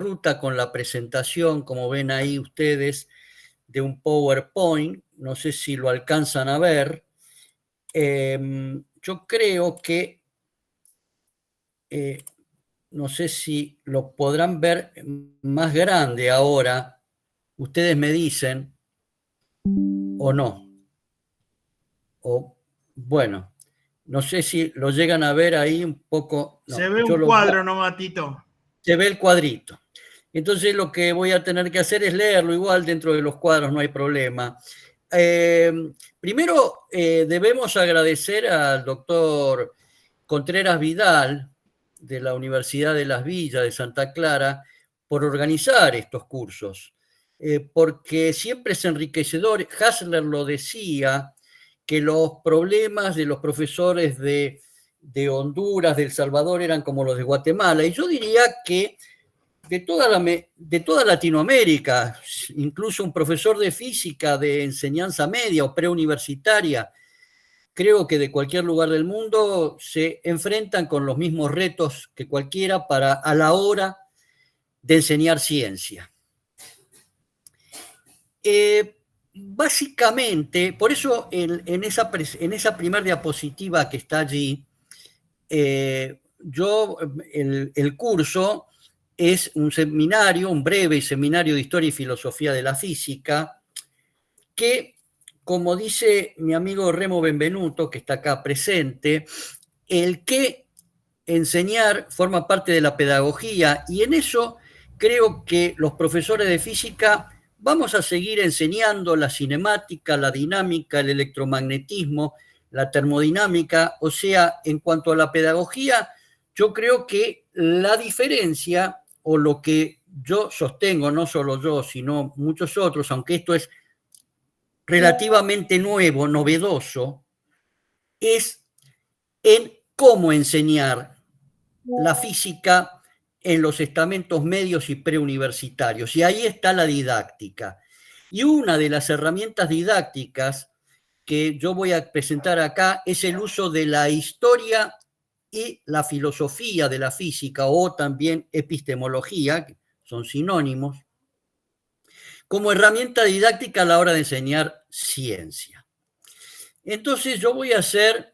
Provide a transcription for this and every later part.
ruta con la presentación, como ven ahí ustedes, de un PowerPoint. No sé si lo alcanzan a ver. Yo creo que, no sé si lo podrán ver más grande ahora. Ustedes me dicen o no. O, bueno, no sé si lo llegan a ver ahí un poco. No, Se ve yo un lo cuadro, ¿no, Matito? se ve el cuadrito. Entonces lo que voy a tener que hacer es leerlo igual dentro de los cuadros, no hay problema. Primero debemos agradecer al doctor Contreras Vidal de la Universidad de Las Villas de Santa Clara por organizar estos cursos, porque siempre es enriquecedor. Hassler lo decía, que los problemas de los profesores de Honduras, de El Salvador, eran como los de Guatemala, y yo diría que de toda Latinoamérica, incluso un profesor de física de enseñanza media o preuniversitaria, creo que de cualquier lugar del mundo se enfrentan con los mismos retos que cualquiera a la hora de enseñar ciencia. Básicamente, por eso en esa primera diapositiva que está allí, el curso es un seminario, un breve seminario de historia y filosofía de la física, que, como dice mi amigo Remo Benvenuto, que está acá presente, el que enseñar forma parte de la pedagogía, y en eso creo que los profesores de física vamos a seguir enseñando la cinemática, la dinámica, el electromagnetismo, la termodinámica. O sea, en cuanto a la pedagogía, yo creo que la diferencia, o lo que yo sostengo, no solo yo, sino muchos otros, aunque esto es relativamente nuevo, novedoso, es en cómo enseñar la física en los estamentos medios y preuniversitarios. Y ahí está la didáctica. Y una de las herramientas didácticas que yo voy a presentar acá es el uso de la historia y la filosofía de la física, o también epistemología, que son sinónimos, como herramienta didáctica a la hora de enseñar ciencia. Entonces yo voy a hacer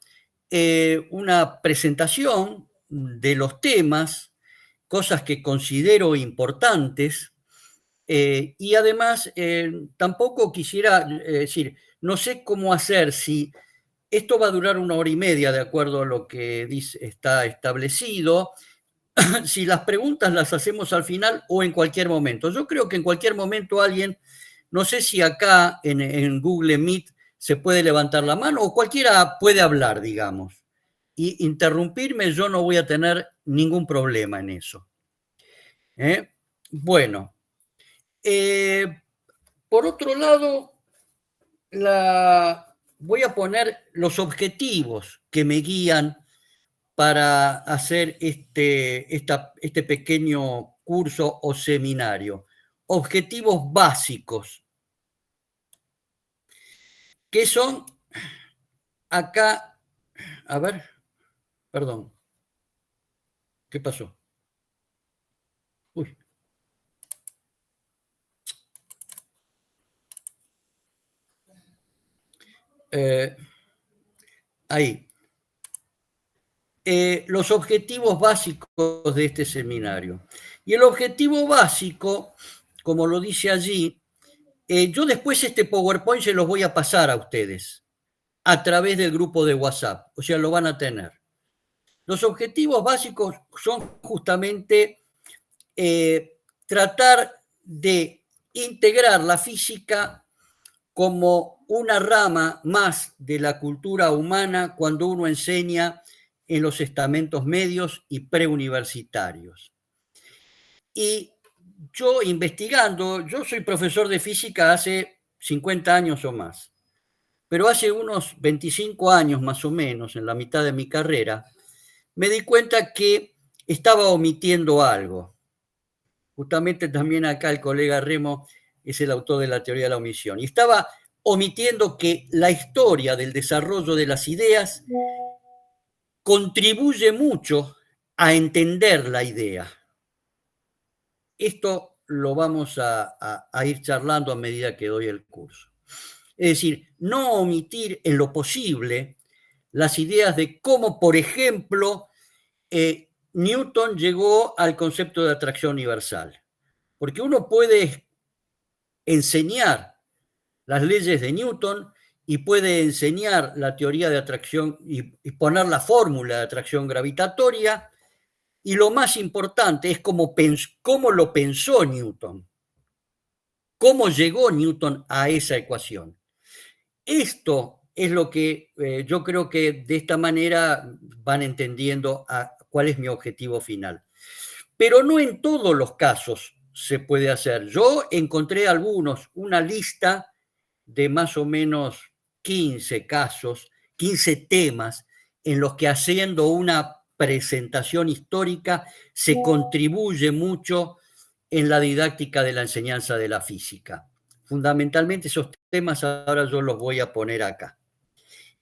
una presentación de los temas, cosas que considero importantes, y además tampoco quisiera decir, no sé cómo hacer, si esto va a durar 1 hora y media de acuerdo a lo que está establecido, si las preguntas las hacemos al final o en cualquier momento. Yo creo que en cualquier momento alguien, no sé si acá en Google Meet se puede levantar la mano o cualquiera puede hablar, digamos, y interrumpirme, yo no voy a tener ningún problema en eso. Bueno, por otro lado, voy a poner los objetivos que me guían para hacer este pequeño curso o seminario. Objetivos básicos, que son acá, a ver, perdón, ¿qué pasó? Uy. Ahí. Los objetivos básicos de este seminario. Y el objetivo básico, como lo dice allí, yo después este PowerPoint se los voy a pasar a ustedes a través del grupo de WhatsApp, o sea, lo van a tener. Los objetivos básicos son justamente tratar de integrar la física como una rama más de la cultura humana cuando uno enseña en los estamentos medios y preuniversitarios. Y yo investigando, yo soy profesor de física hace 50 años o más, pero hace unos 25 años más o menos, en la mitad de mi carrera, me di cuenta que estaba omitiendo algo. Justamente también acá el colega Remo es el autor de la teoría de la omisión. Y estaba omitiendo que la historia del desarrollo de las ideas contribuye mucho a entender la idea. esto lo vamos a ir charlando a medida que doy el curso. Es decir, no omitir en lo posible las ideas de cómo, por ejemplo, Newton llegó al concepto de atracción universal. Porque uno puede enseñar las leyes de Newton y puede enseñar la teoría de atracción y poner la fórmula de atracción gravitatoria, y lo más importante es cómo lo pensó Newton, cómo llegó Newton a esa ecuación. Esto es lo que yo creo que de esta manera van entendiendo cuál es mi objetivo final. Pero no en todos los casos se puede hacer. Yo encontré algunos, una lista de más o menos 15 casos, 15 temas en los que haciendo una presentación histórica se contribuye mucho en la didáctica de la enseñanza de la física. Fundamentalmente esos temas ahora yo los voy a poner acá.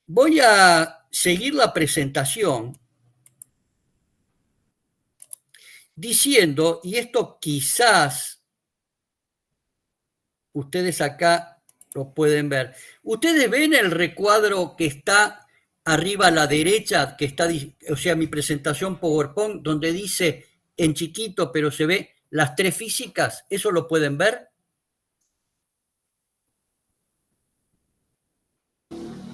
Voy a seguir la presentación diciendo, y esto quizás ustedes acá lo pueden ver. ¿Ustedes ven el recuadro que está arriba a la derecha, que está, o sea, mi presentación PowerPoint, donde dice en chiquito, pero se ve las tres físicas? ¿Eso lo pueden ver?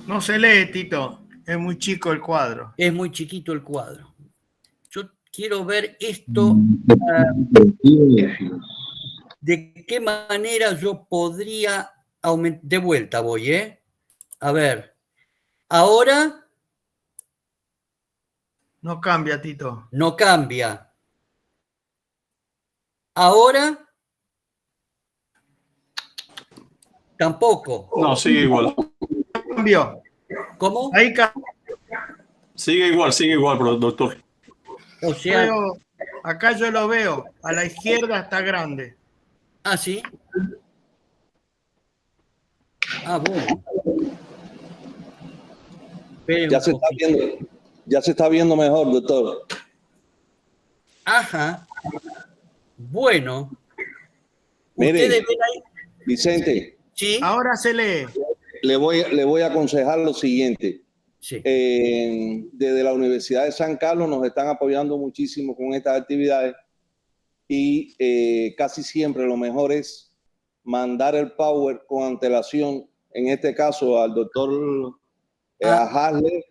No se lee, Tito. Es muy chico el cuadro. Es muy chiquito el cuadro. Yo quiero ver esto. ¿De qué manera yo podría aumentar? De vuelta voy, ¿eh? A ver. Ahora. No cambia, Tito. No cambia. Ahora. Tampoco. No, sigue igual. Cambió. ¿Cómo? Ahí cambió. Sigue igual, doctor. O sea. Acá yo lo veo. A la izquierda está grande. Ah, sí. Ah, bueno. Ya se está viendo mejor, doctor. Ajá. Bueno. Mire, ¿Ustedes ven ahí? Vicente. Sí. Ahora se lee. Le voy a aconsejar lo siguiente. Sí. Desde la Universidad de San Carlos nos están apoyando muchísimo con estas actividades y casi siempre lo mejor es mandar el Power con antelación, en este caso al doctor a Hasley,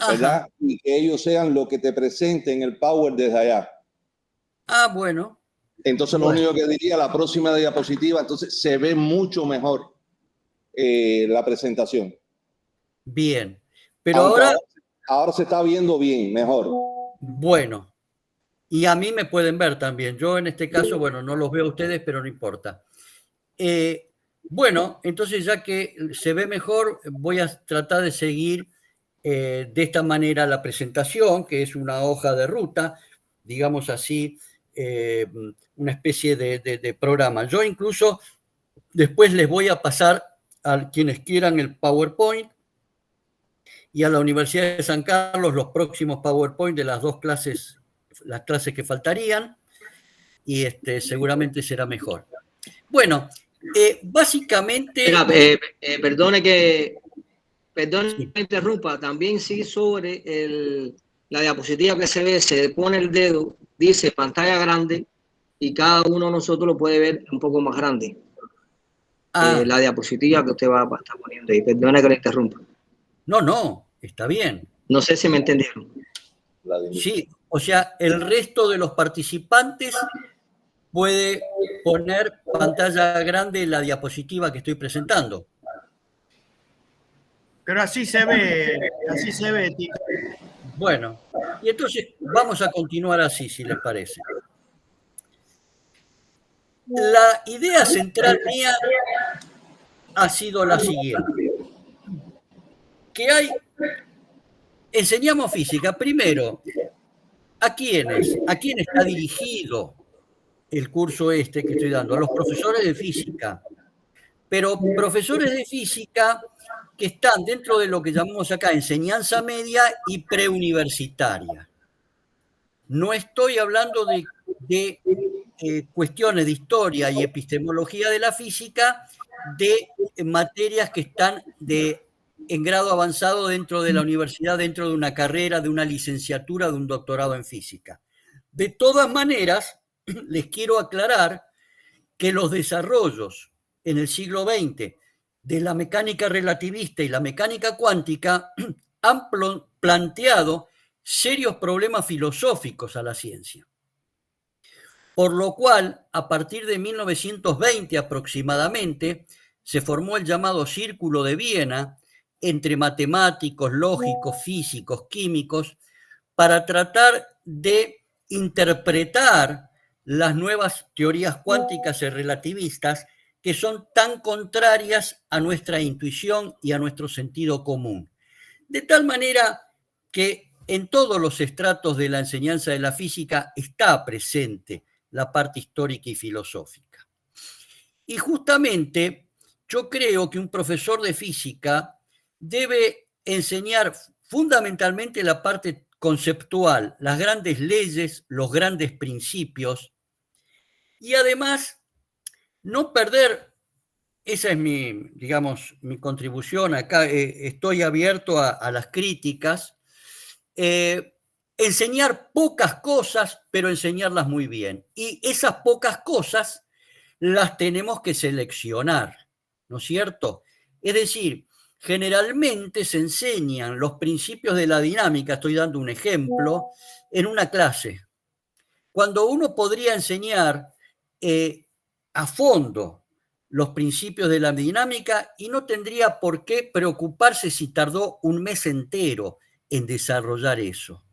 ¿verdad? Y que ellos sean lo que te presenten el Power desde allá. Ah, bueno. Entonces lo único que diría, la próxima diapositiva, entonces se ve mucho mejor la presentación. Bien. Pero ahora se está viendo bien, mejor. Bueno. Y a mí me pueden ver también. Yo en este caso, bueno, no los veo a ustedes, pero no importa. Bueno, entonces ya que se ve mejor, voy a tratar de seguir de esta manera la presentación, que es una hoja de ruta, digamos así, una especie de programa. Yo incluso después les voy a pasar a quienes quieran el PowerPoint y a la Universidad de San Carlos los próximos PowerPoint de las dos clases, las clases que faltarían, y seguramente será mejor. Bueno, básicamente... Perdone que me interrumpa, también sí sobre la diapositiva que se ve, se pone el dedo, dice pantalla grande, y cada uno de nosotros lo puede ver un poco más grande. La diapositiva que usted va a estar poniendo ahí. Perdone que le interrumpa. No, está bien. No sé si me entendieron. Sí, o sea, el resto de los participantes puede poner pantalla grande la diapositiva que estoy presentando. Pero así se ve, Tito. Bueno, y entonces vamos a continuar así, si les parece. La idea central mía ha sido la siguiente. Que enseñamos física, primero, ¿a quién está dirigido el curso que estoy dando? A los profesores de física, pero profesores de física que están dentro de lo que llamamos acá enseñanza media y preuniversitaria. No estoy hablando de cuestiones de historia y epistemología de la física de materias que están en grado avanzado dentro de la universidad, dentro de una carrera, de una licenciatura, de un doctorado en física. De todas maneras, les quiero aclarar que los desarrollos en el siglo XX de la mecánica relativista y la mecánica cuántica han planteado serios problemas filosóficos a la ciencia. Por lo cual, a partir de 1920 aproximadamente, se formó el llamado Círculo de Viena entre matemáticos, lógicos, físicos, químicos, para tratar de interpretar las nuevas teorías cuánticas y relativistas que son tan contrarias a nuestra intuición y a nuestro sentido común. De tal manera que en todos los estratos de la enseñanza de la física está presente la parte histórica y filosófica. Y justamente yo creo que un profesor de física debe enseñar fundamentalmente la parte conceptual, las grandes leyes, los grandes principios, y además no perder, esa es mi contribución acá, estoy abierto a las críticas, enseñar pocas cosas, pero enseñarlas muy bien. Y esas pocas cosas las tenemos que seleccionar, ¿no es cierto? Es decir, generalmente se enseñan los principios de la dinámica, estoy dando un ejemplo, en una clase, cuando uno podría enseñar a fondo los principios de la dinámica y no tendría por qué preocuparse si tardó un mes entero en desarrollar eso.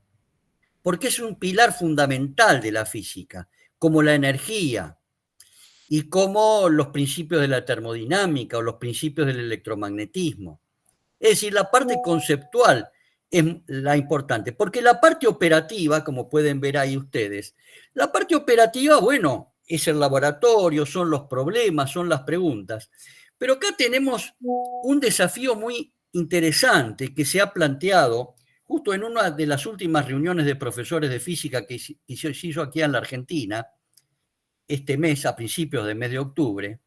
Porque es un pilar fundamental de la física, como la energía y como los principios de la termodinámica o los principios del electromagnetismo. Es decir, la parte conceptual es la importante, porque la parte operativa, como pueden ver ahí ustedes, la parte operativa, bueno, es el laboratorio, son los problemas, son las preguntas. Pero acá tenemos un desafío muy interesante que se ha planteado justo en una de las últimas reuniones de profesores de física que se hizo aquí en la Argentina, este mes, a principios del mes de octubre,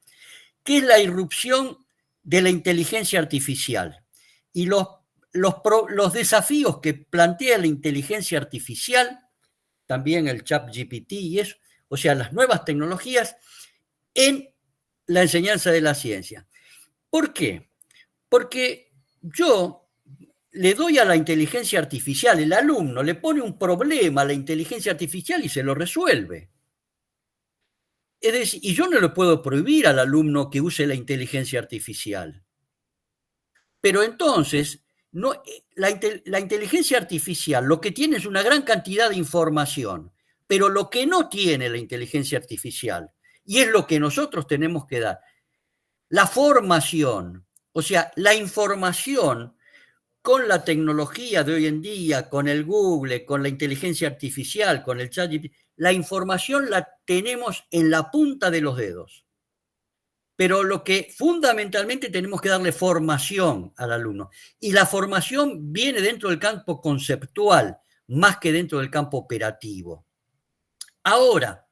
que es la irrupción de la inteligencia artificial y los desafíos que plantea la inteligencia artificial, también el ChatGPT y eso, o sea, las nuevas tecnologías en la enseñanza de la ciencia. ¿Por qué? Porque yo le doy a la inteligencia artificial, el alumno le pone un problema a la inteligencia artificial y se lo resuelve. Es decir, y yo no le puedo prohibir al alumno que use la inteligencia artificial. Pero entonces, la inteligencia artificial lo que tiene es una gran cantidad de información, pero lo que no tiene la inteligencia artificial, y es lo que nosotros tenemos que dar, la formación, o sea, la información con la tecnología de hoy en día, con el Google, con la inteligencia artificial, con el ChatGPT, la información la tenemos en la punta de los dedos. Pero lo que fundamentalmente tenemos que darle formación al alumno. Y la formación viene dentro del campo conceptual, más que dentro del campo operativo. Ahora,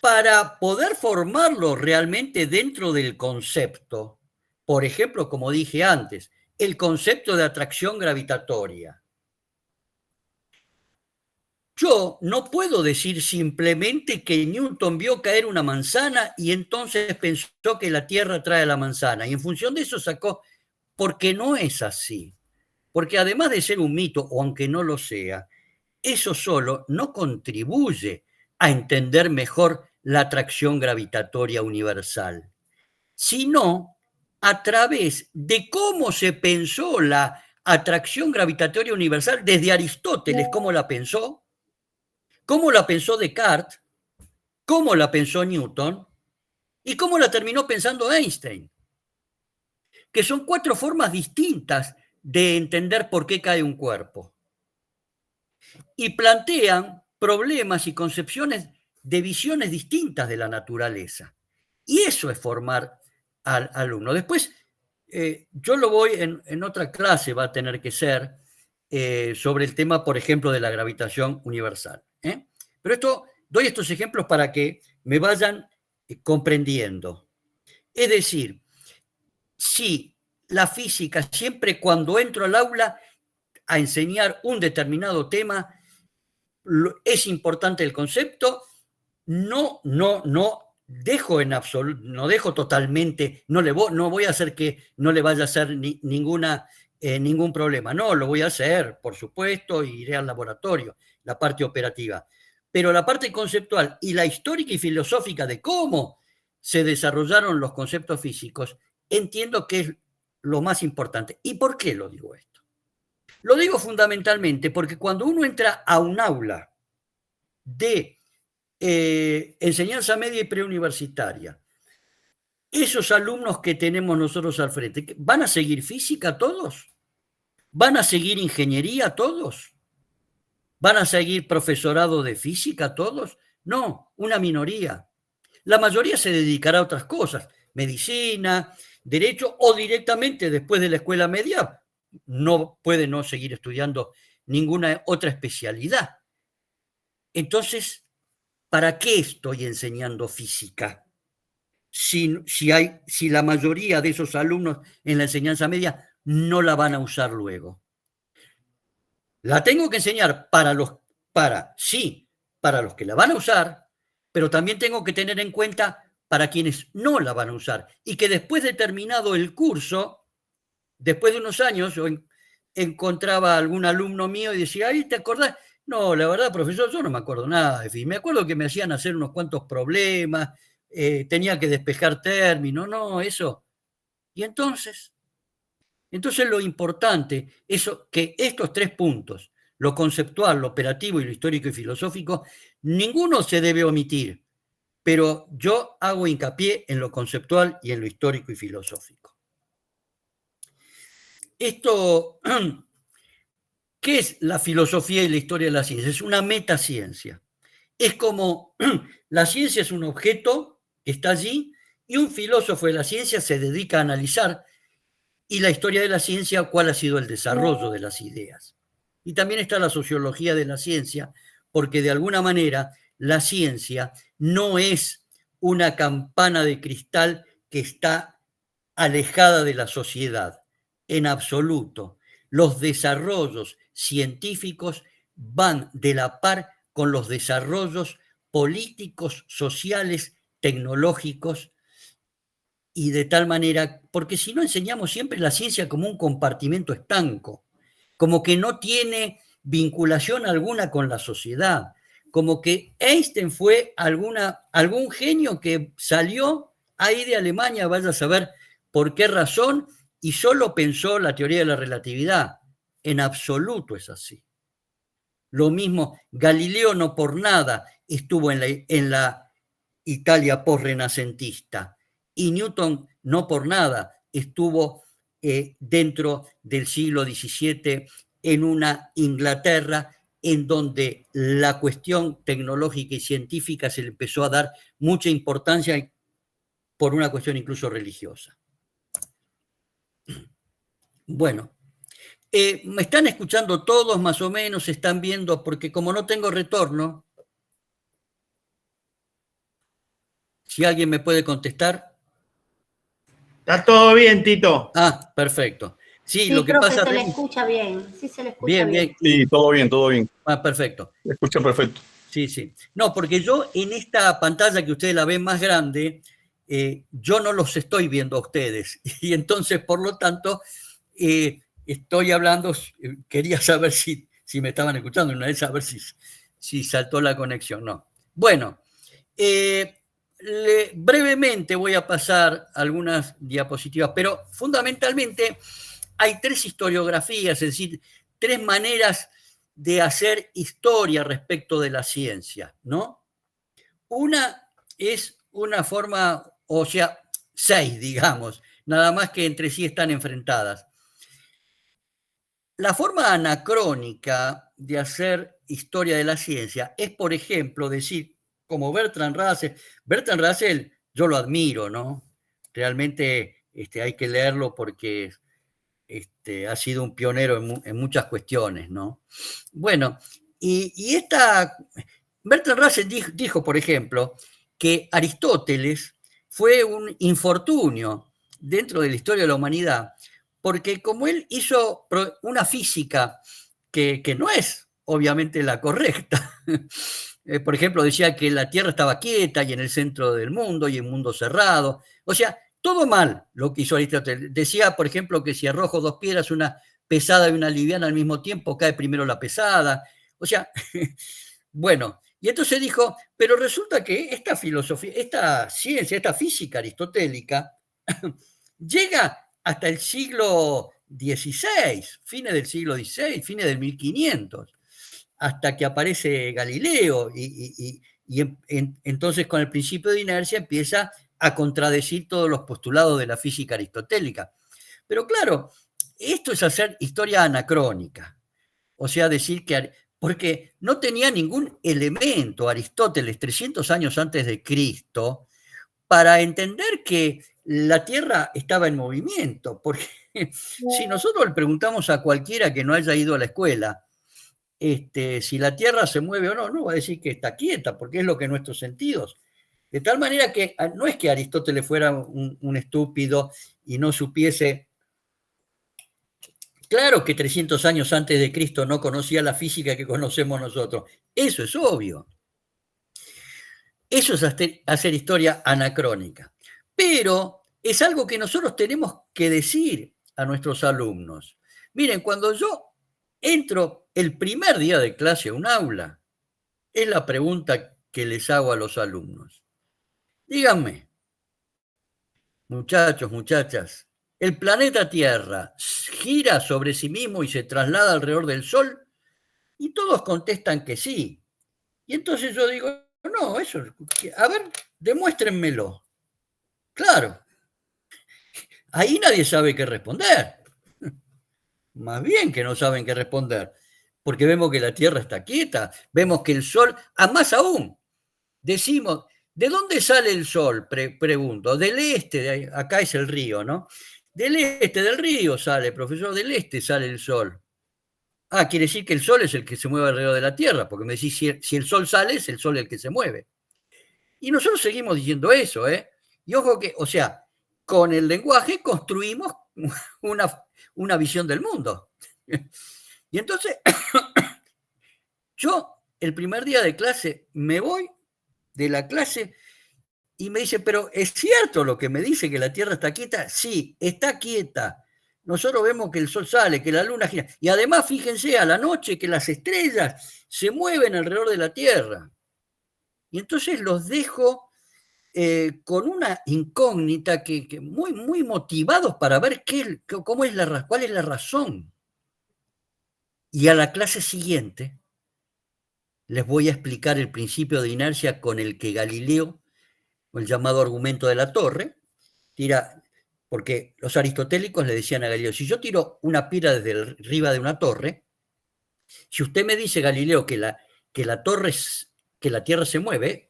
para poder formarlo realmente dentro del concepto, por ejemplo, como dije antes, el concepto de atracción gravitatoria. Yo no puedo decir simplemente que Newton vio caer una manzana y entonces pensó que la Tierra trae la manzana y en función de eso sacó, porque no es así. Porque además de ser un mito, o aunque no lo sea, eso solo no contribuye a entender mejor la atracción gravitatoria universal, sino a través de cómo se pensó la atracción gravitatoria universal desde Aristóteles, cómo la pensó Descartes, cómo la pensó Newton y cómo la terminó pensando Einstein, que son 4 formas distintas de entender por qué cae un cuerpo. Y plantean problemas y concepciones de visiones distintas de la naturaleza. Y eso es formar al alumno. Después, yo lo voy en otra clase, va a tener que ser sobre el tema, por ejemplo, de la gravitación universal. Pero esto doy estos ejemplos para que me vayan comprendiendo. Es decir, si la física, siempre cuando entro al aula a enseñar un determinado tema, es importante el concepto, no dejo en absoluto, no dejo totalmente, no voy a hacer que no le vaya a hacer ningún problema. No, lo voy a hacer, por supuesto, iré al laboratorio, la parte operativa. Pero la parte conceptual y la histórica y filosófica de cómo se desarrollaron los conceptos físicos, entiendo que es lo más importante. ¿Y por qué lo digo esto? Lo digo fundamentalmente porque cuando uno entra a un aula de enseñanza media y preuniversitaria, esos alumnos que tenemos nosotros al frente, ¿van a seguir física todos? ¿Van a seguir ingeniería todos? ¿Van a seguir profesorado de física todos? No, una minoría. La mayoría se dedicará a otras cosas, medicina, derecho, o directamente después de la escuela media no puede no seguir estudiando ninguna otra especialidad. Entonces, ¿para qué estoy enseñando física? Si la mayoría de esos alumnos en la enseñanza media no la van a usar luego. La tengo que enseñar para los que la van a usar, pero también tengo que tener en cuenta para quienes no la van a usar. Y que después de terminado el curso, después de unos años, yo encontraba a algún alumno mío y decía, ¿ay, te acordás? No, la verdad, profesor, yo no me acuerdo nada. En fin, me acuerdo que me hacían hacer unos cuantos problemas, tenía que despejar términos, no, eso. Y entonces lo importante es que estos 3 puntos, lo conceptual, lo operativo y lo histórico y filosófico, ninguno se debe omitir, pero yo hago hincapié en lo conceptual y en lo histórico y filosófico. Esto, ¿qué es la filosofía y la historia de la ciencia? Es una metaciencia. Es como la ciencia es un objeto que está allí y un filósofo de la ciencia se dedica a analizar, y la historia de la ciencia, cuál ha sido el desarrollo de las ideas. Y también está la sociología de la ciencia, porque de alguna manera la ciencia no es una campana de cristal que está alejada de la sociedad, en absoluto. Los desarrollos científicos van de la par con los desarrollos políticos, sociales, tecnológicos, y de tal manera, porque si no enseñamos siempre la ciencia como un compartimento estanco, como que no tiene vinculación alguna con la sociedad, como que Einstein fue algún genio que salió ahí de Alemania, vaya a saber por qué razón, y solo pensó la teoría de la relatividad. En absoluto es así. Lo mismo, Galileo no por nada estuvo en la Italia posrenacentista, y Newton no por nada estuvo dentro del siglo XVII en una Inglaterra en donde la cuestión tecnológica y científica se le empezó a dar mucha importancia por una cuestión incluso religiosa. Bueno, ¿me están escuchando todos más o menos? ¿Están viendo? Porque como no tengo retorno, si alguien me puede contestar. Está todo bien, Tito. Ah, perfecto. Sí, Sí, lo que profe, pasa... se le escucha bien. Sí, se le escucha Bien, bien. bien. Sí, todo bien, todo bien. Ah, perfecto. Se escucha perfecto. Sí, sí. No, porque yo en esta pantalla que ustedes la ven más grande, yo no los estoy viendo a ustedes. Y entonces, por lo tanto, estoy hablando, quería saber si me estaban escuchando, una vez saber si saltó la conexión. No. Bueno, brevemente voy a pasar algunas diapositivas, pero fundamentalmente hay 3 historiografías, es decir, 3 maneras de hacer historia respecto de la ciencia, ¿no? Una es una forma, o sea, 6, digamos, nada más que entre sí están enfrentadas. La forma anacrónica de hacer historia de la ciencia es, por ejemplo, decir, como Bertrand Russell, yo lo admiro, ¿no? Realmente hay que leerlo porque ha sido un pionero en muchas cuestiones, ¿no? Bueno, y esta Bertrand Russell dijo, por ejemplo, que Aristóteles fue un infortunio dentro de la historia de la humanidad, porque como él hizo una física que no es obviamente la correcta, por ejemplo, decía que la Tierra estaba quieta y en el centro del mundo y en mundo cerrado, o sea, todo mal lo que hizo Aristóteles. Decía, por ejemplo, que si arrojo dos piedras, una pesada y una liviana al mismo tiempo, cae primero la pesada, o sea, bueno, y entonces dijo, pero resulta que esta filosofía, esta ciencia, esta física aristotélica, llega hasta el siglo XVI, fines del siglo XVI, fines del 1500, hasta que aparece Galileo y entonces con el principio de inercia empieza a contradecir todos los postulados de la física aristotélica. Pero claro, esto es hacer historia anacrónica, o sea, decir que, porque no tenía ningún elemento Aristóteles 300 años antes de Cristo para entender que la Tierra estaba en movimiento, porque si nosotros le preguntamos a cualquiera que no haya ido a la escuela, si la Tierra se mueve o no, no va a decir que está quieta, porque es lo que nuestros sentidos. De tal manera que no es que Aristóteles fuera un estúpido y no supiese. Claro que 300 años antes de Cristo no conocía la física que conocemos nosotros. Eso es obvio. Eso es hacer historia anacrónica. Pero es algo que nosotros tenemos que decir a nuestros alumnos. Miren, cuando yo entro el primer día de clase a un aula, es la pregunta que les hago a los alumnos. Díganme, muchachos, muchachas, ¿el planeta Tierra gira sobre sí mismo y se traslada alrededor del Sol? Y todos contestan que sí. Y entonces yo digo, no, eso, a ver, demuéstrenmelo. Claro, ahí nadie sabe qué responder. Más bien que no saben qué responder, porque vemos que la Tierra está quieta, vemos que el Sol, más aún, decimos, ¿de dónde sale el Sol? Pregunto, del este, acá es el río, ¿no? Del este, del río sale, profesor, del este sale el Sol. Ah, quiere decir que el Sol es el que se mueve alrededor de la Tierra, porque me decís, si el Sol sale, es el Sol el que se mueve. Y nosotros seguimos diciendo eso, ¿eh? Y ojo que, o sea, con el lenguaje construimos una visión del mundo. Y entonces, yo el primer día de clase me voy de la clase y me dice, pero ¿es cierto lo que me dice que la Tierra está quieta? Sí, está quieta. Nosotros vemos que el Sol sale, que la Luna gira. Y además, fíjense, a la noche que las estrellas se mueven alrededor de la Tierra. Y entonces los dejo con una incógnita que muy, muy motivados para ver cuál es la razón. Y a la clase siguiente les voy a explicar el principio de inercia con el que Galileo, el llamado argumento de la torre, tira, porque los aristotélicos le decían a Galileo, si yo tiro una piedra desde arriba de una torre, si usted me dice, Galileo, que la Tierra se mueve,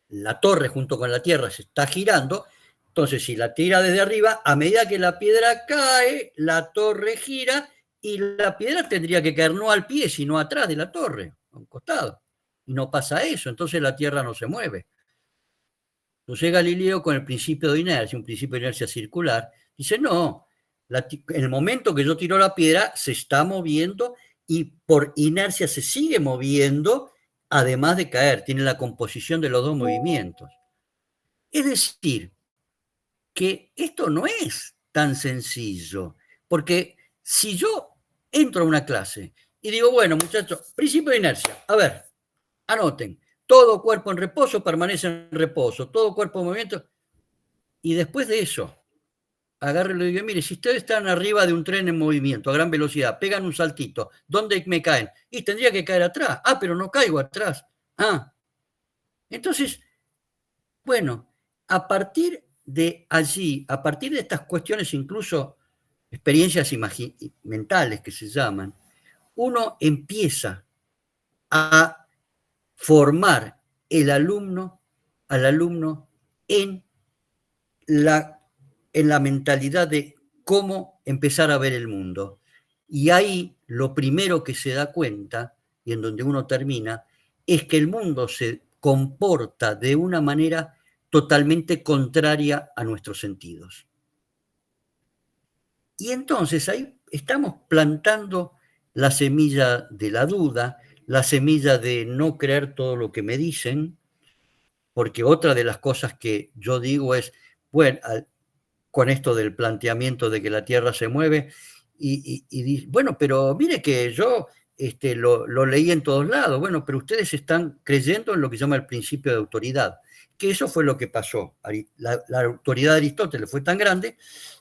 la torre junto con la Tierra se está girando, entonces si la tira desde arriba, a medida que la piedra cae, la torre gira y la piedra tendría que caer no al pie, sino atrás de la torre, a un costado. Y no pasa eso, entonces la Tierra no se mueve. Entonces Galileo, con el principio de inercia, un principio de inercia circular, dice, no, en el momento que yo tiro la piedra, se está moviendo y por inercia se sigue moviendo, además de caer, tiene la composición de los dos movimientos. Es decir, que esto no es tan sencillo, porque si yo entro a una clase y digo, bueno, muchachos, principio de inercia, a ver, anoten, todo cuerpo en reposo permanece en reposo, todo cuerpo en movimiento, y después de eso, agárrenlo y digo, mire, si ustedes están arriba de un tren en movimiento a gran velocidad, pegan un saltito, ¿dónde me caen? Y tendría que caer atrás. Ah, pero no caigo atrás. Ah, entonces, bueno, a partir de allí, a partir de estas cuestiones, incluso experiencias mentales que se llaman, uno empieza a formar al alumno en la mentalidad de cómo empezar a ver el mundo. Y ahí lo primero que se da cuenta, y en donde uno termina, es que el mundo se comporta de una manera totalmente contraria a nuestros sentidos. Y entonces ahí estamos plantando la semilla de la duda, la semilla de no creer todo lo que me dicen, porque otra de las cosas que yo digo es, bueno, con esto del planteamiento de que la Tierra se mueve, bueno, pero mire que yo lo leí en todos lados, bueno, pero ustedes están creyendo en lo que se llama el principio de autoridad, que eso fue lo que pasó. La autoridad de Aristóteles fue tan grande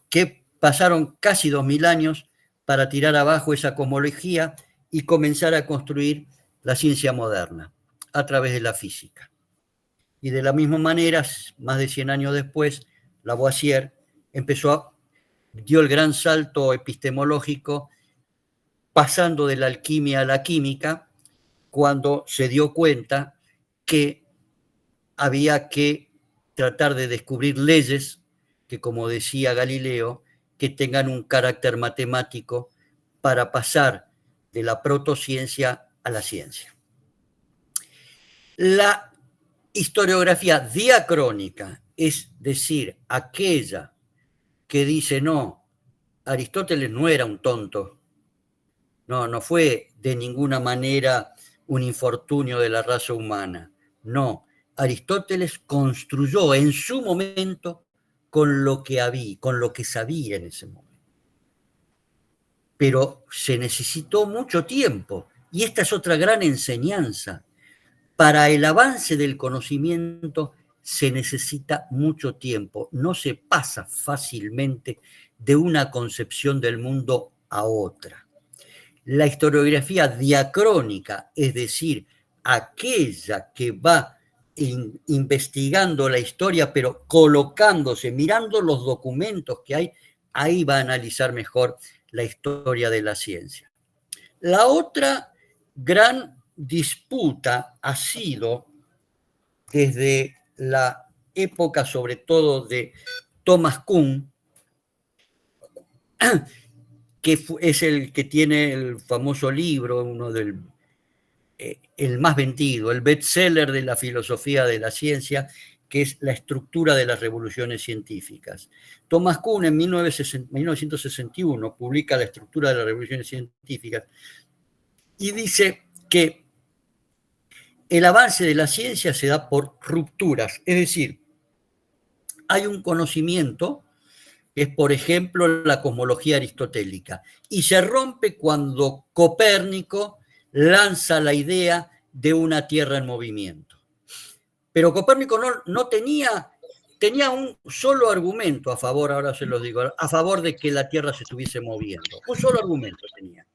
que pasaron casi 2000 años para tirar abajo esa cosmología y comenzar a construir la ciencia moderna a través de la física. Y de la misma manera, más de 100 años después, Lavoisier dio el gran salto epistemológico, pasando de la alquimia a la química, cuando se dio cuenta que había que tratar de descubrir leyes que, como decía Galileo, que tengan un carácter matemático para pasar de la protociencia a la ciencia. La historiografía diacrónica, es decir, aquella que dice, no, Aristóteles no era un tonto, no fue de ninguna manera un infortunio de la raza humana, no, Aristóteles construyó en su momento con lo que había, con lo que sabía en ese momento. Pero se necesitó mucho tiempo, y esta es otra gran enseñanza. Para el avance del conocimiento se necesita mucho tiempo, no se pasa fácilmente de una concepción del mundo a otra. La historiografía diacrónica, es decir, aquella que va investigando la historia, pero colocándose, mirando los documentos que hay, ahí va a analizar mejor la historia de la ciencia. La otra gran disputa ha sido, desde la época sobre todo de Thomas Kuhn, que es el que tiene el famoso libro, el más vendido, el bestseller de la filosofía de la ciencia, que es La estructura de las revoluciones científicas. Thomas Kuhn en 1961 publica La estructura de las revoluciones científicas y dice que el avance de la ciencia se da por rupturas, es decir, hay un conocimiento que es, por ejemplo, la cosmología aristotélica, y se rompe cuando Copérnico lanza la idea de una Tierra en movimiento. Pero Copérnico no tenía un solo argumento a favor, ahora se los digo, a favor de que la Tierra se estuviese moviendo. Un solo argumento tenía.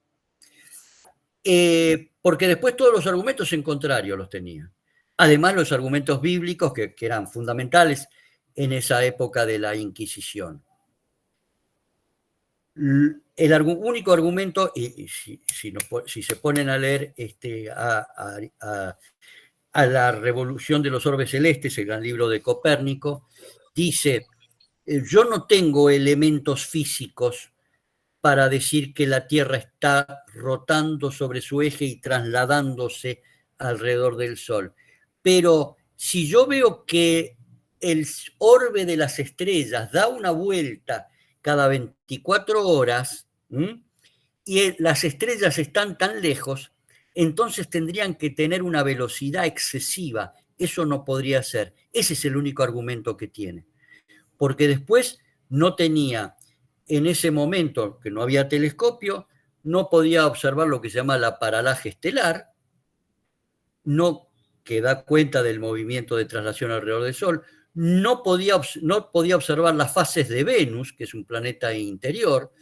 Porque después todos los argumentos en contrario los tenía. Además, los argumentos bíblicos que eran fundamentales en esa época de la Inquisición. El único argumento, y si se ponen a leer a la revolución de los orbes celestes, el gran libro de Copérnico, dice, yo no tengo elementos físicos para decir que la Tierra está rotando sobre su eje y trasladándose alrededor del Sol. Pero si yo veo que el orbe de las estrellas da una vuelta cada 24 horas y las estrellas están tan lejos, entonces tendrían que tener una velocidad excesiva. Eso no podría ser. Ese es el único argumento que tiene. Porque después no tenía, en ese momento que no había telescopio, no podía observar lo que se llama la paralaje estelar, que da cuenta del movimiento de traslación alrededor del Sol, no podía observar las fases de Venus, que es un planeta interior,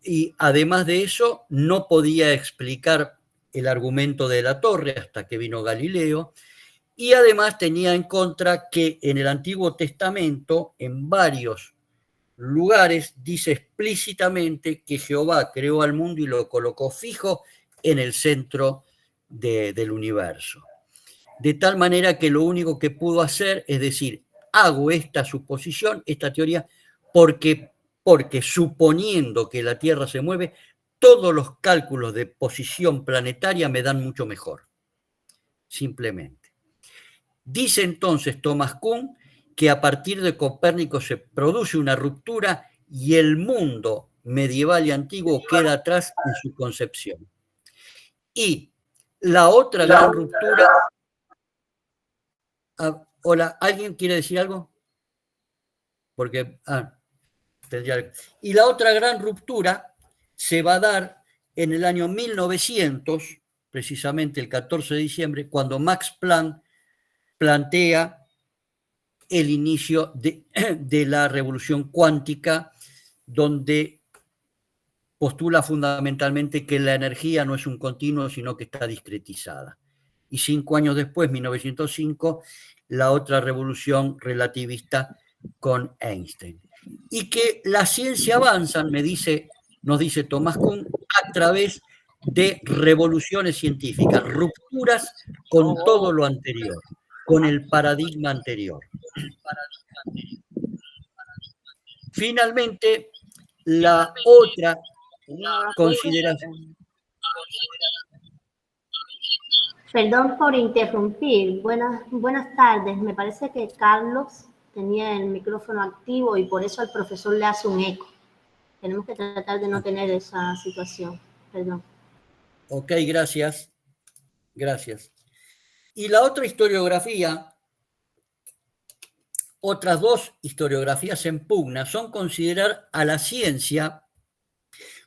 y además de eso no podía explicar el argumento de la Torre hasta que vino Galileo, y además tenía en contra que en el Antiguo Testamento, en varios lugares, dice explícitamente que Jehová creó al mundo y lo colocó fijo en el centro del universo. De tal manera que lo único que pudo hacer es decir, hago esta suposición, esta teoría, porque suponiendo que la Tierra se mueve, todos los cálculos de posición planetaria me dan mucho mejor. simplemente. Dice entonces Thomas Kuhn que a partir de Copérnico se produce una ruptura y el mundo medieval y antiguo queda atrás en su concepción. Y la otra gran ruptura... Hola, ¿alguien quiere decir algo? Porque... Y la otra gran ruptura se va a dar en el año 1900, precisamente el 14 de diciembre, cuando Max Planck plantea el inicio de la revolución cuántica, donde postula fundamentalmente que la energía no es un continuo, sino que está discretizada. Y 5 años después, 1905, la otra revolución relativista con Einstein. Y que la ciencia avanza, nos dice Thomas Kuhn, a través de revoluciones científicas, rupturas con todo lo anterior, con el paradigma anterior. Finalmente, la otra consideración. Perdón por interrumpir. Buenas tardes. Me parece que Carlos tenía el micrófono activo y por eso al profesor le hace un eco. Tenemos que tratar de no tener esa situación. Perdón. Ok, gracias. Gracias. Y la otra historiografía, otras dos historiografías en pugna, son considerar a la ciencia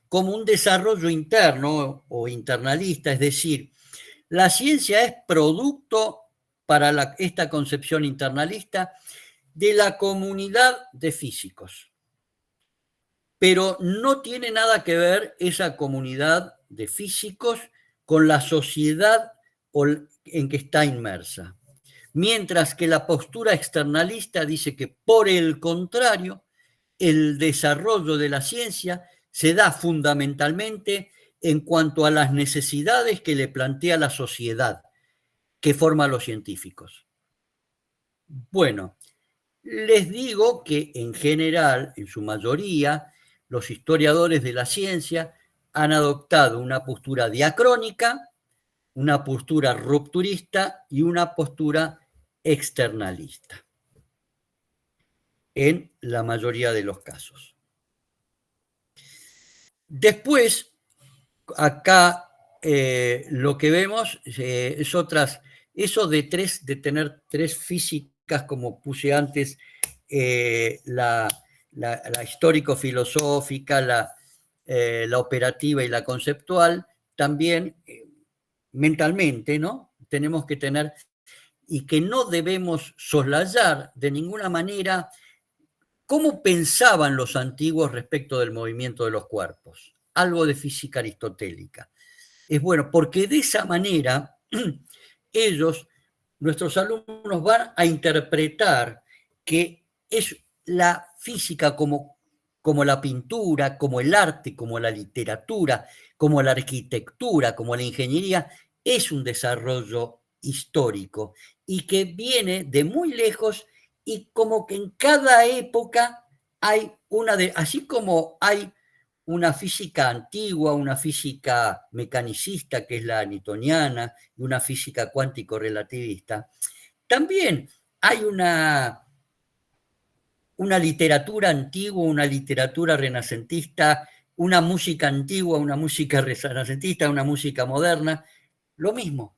como un desarrollo interno o internalista, es decir, la ciencia es producto para esta concepción internalista de la comunidad de físicos. Pero no tiene nada que ver esa comunidad de físicos con la sociedad en que está inmersa. Mientras que la postura externalista dice que, por el contrario, el desarrollo de la ciencia se da fundamentalmente en cuanto a las necesidades que le plantea la sociedad que forma a los científicos. Bueno, les digo que en general, en su mayoría, los historiadores de la ciencia han adoptado una postura diacrónica, una postura rupturista y una postura externalista, en la mayoría de los casos. Después, acá lo que vemos es eso de tener tres físicas, como puse antes, la histórico-filosófica, la operativa y la conceptual, también mentalmente, ¿no? Tenemos que tener, y que no debemos soslayar de ninguna manera cómo pensaban los antiguos respecto del movimiento de los cuerpos. Algo de física aristotélica. Es bueno, porque de esa manera nuestros alumnos van a interpretar que es la física como la pintura, como el arte, como la literatura, como la arquitectura, como la ingeniería, es un desarrollo histórico y que viene de muy lejos y como que en cada época hay así como hay una física antigua, una física mecanicista, que es la newtoniana, y una física cuántico-relativista, también hay una literatura antigua, una literatura renacentista, una música antigua, una música renacentista, una música moderna, lo mismo.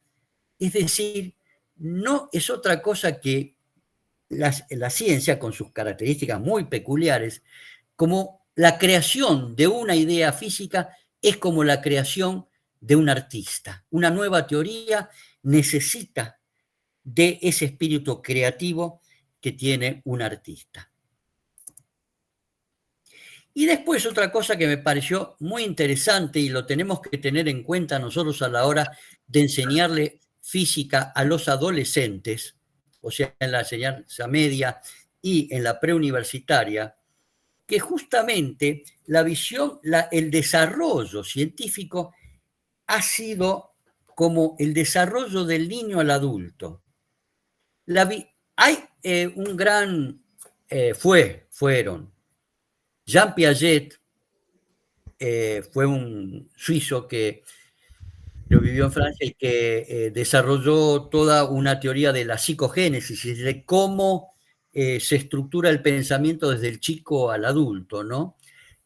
Es decir, no es otra cosa que la ciencia, con sus características muy peculiares, como la creación de una idea física es como la creación de un artista. Una nueva teoría necesita de ese espíritu creativo que tiene un artista. Y después otra cosa que me pareció muy interesante y lo tenemos que tener en cuenta nosotros a la hora de enseñarle física a los adolescentes, o sea, en la enseñanza media y en la preuniversitaria, que justamente la visión, el desarrollo científico ha sido como el desarrollo del niño al adulto. Hay un gran, fueron, Jean Piaget fue un suizo que pero vivió en Francia y que desarrolló toda una teoría de la psicogénesis, y de cómo se estructura el pensamiento desde el chico al adulto, ¿no?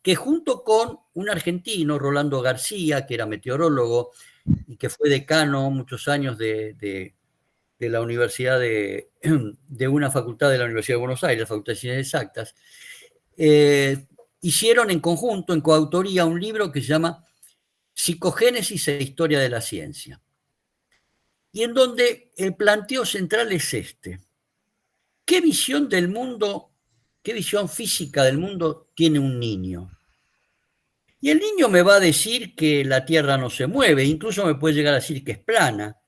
Que junto con un argentino, Rolando García, que era meteorólogo y que fue decano muchos años de la universidad de una facultad de la Universidad de Buenos Aires, la Facultad de Ciencias Exactas, hicieron en conjunto, en coautoría, un libro que se llama Psicogénesis e Historia de la Ciencia, y en donde el planteo central es este: ¿qué visión del mundo, qué visión física del mundo tiene un niño? Y el niño me va a decir que la Tierra no se mueve, incluso me puede llegar a decir que es plana.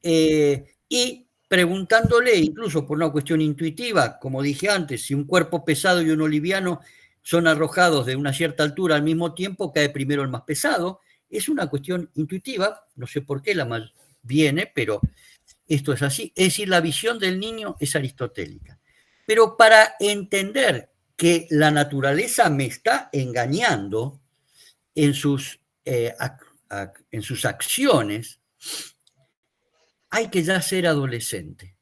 Y preguntándole, incluso por una cuestión intuitiva, como dije antes, si un cuerpo pesado y uno liviano son arrojados de una cierta altura al mismo tiempo, cae primero el más pesado. Es una cuestión intuitiva, no sé por qué la más viene, pero esto es así. Es decir, la visión del niño es aristotélica. Pero para entender que la naturaleza me está engañando en sus acciones, hay que ya ser adolescente.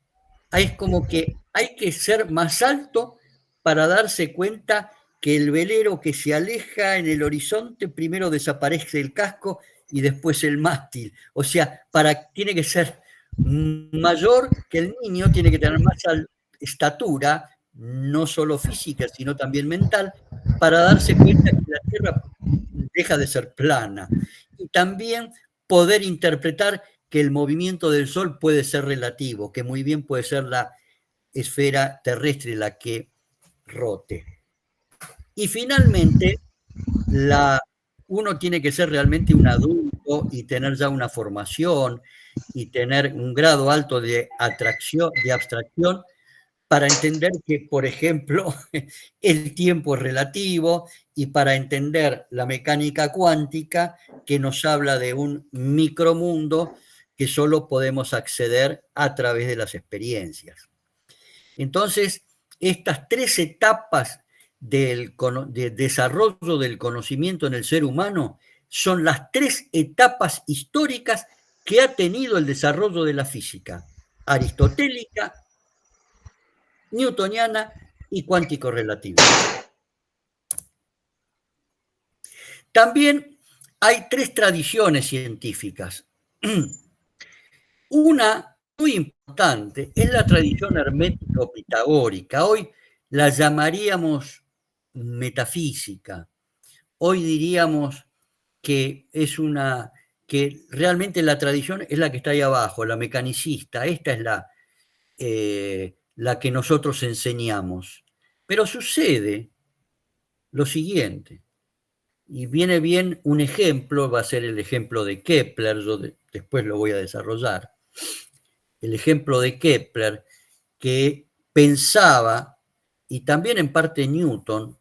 Es como que hay que ser más alto para darse cuenta que el velero que se aleja en el horizonte, primero desaparece el casco y después el mástil. O sea, tiene que ser mayor que el niño, tiene que tener más estatura, no solo física, sino también mental, para darse cuenta que la Tierra deja de ser plana. Y también poder interpretar que el movimiento del Sol puede ser relativo, que muy bien puede ser la esfera terrestre la que rote. Y finalmente, uno tiene que ser realmente un adulto y tener ya una formación y tener un grado alto de abstracción para entender que, por ejemplo, el tiempo es relativo, y para entender la mecánica cuántica, que nos habla de un micromundo que solo podemos acceder a través de las experiencias. Entonces, estas 3 etapas de desarrollo del conocimiento en el ser humano son las 3 etapas históricas que ha tenido el desarrollo de la física: aristotélica, newtoniana y cuántico-relativa. También hay 3 tradiciones científicas. Una muy importante es la tradición hermética o pitagórica. Hoy la llamaríamos metafísica. Hoy diríamos que que realmente la tradición es la que está ahí abajo, la mecanicista. Esta es la que nosotros enseñamos. Pero sucede lo siguiente, y viene bien un ejemplo, va a ser el ejemplo de Kepler, yo después lo voy a desarrollar. El ejemplo de Kepler, que pensaba, y también en parte Newton,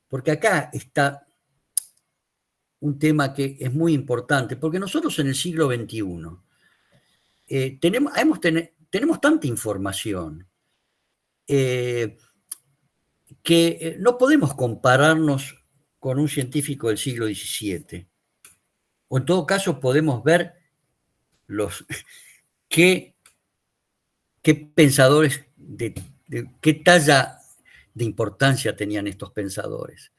porque acá está un tema que es muy importante, porque nosotros en el siglo XXI tenemos tanta información que no podemos compararnos con un científico del siglo XVII. O en todo caso podemos ver qué pensadores, qué talla de importancia tenían estos pensadores.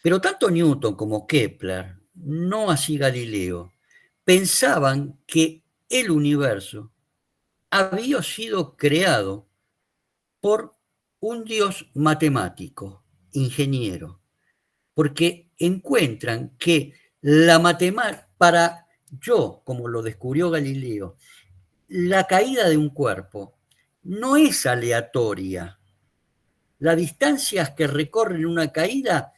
Pero tanto Newton como Kepler, no así Galileo, pensaban que el universo había sido creado por un Dios matemático, ingeniero, porque encuentran que la matemática, como lo descubrió Galileo, la caída de un cuerpo no es aleatoria. La distancia que recorren una caída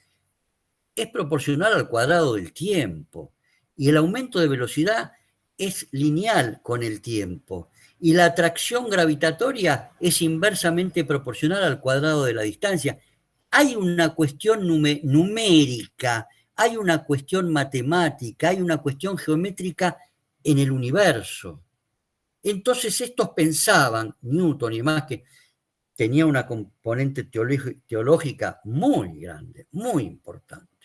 es proporcional al cuadrado del tiempo, y el aumento de velocidad es lineal con el tiempo, y la atracción gravitatoria es inversamente proporcional al cuadrado de la distancia. Hay una cuestión numérica, hay una cuestión matemática, hay una cuestión geométrica en el universo. Entonces estos pensaban, Newton y más, que tenía una componente teológica muy grande, muy importante.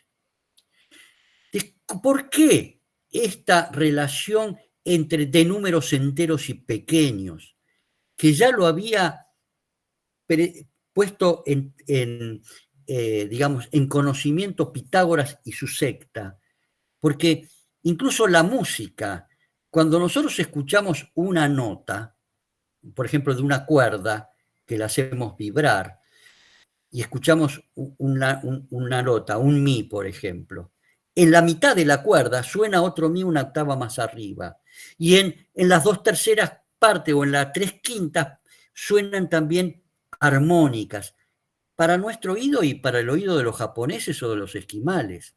¿Por qué esta relación de números enteros y pequeños, que ya lo había puesto digamos, en conocimiento Pitágoras y su secta, porque incluso la música, cuando nosotros escuchamos una nota, por ejemplo, de una cuerda, que la hacemos vibrar, y escuchamos una nota, un mi, por ejemplo, en la mitad de la cuerda suena otro mi una octava más arriba, y en las 2/3 partes o en las 3/5 suenan también armónicas, para nuestro oído y para el oído de los japoneses o de los esquimales.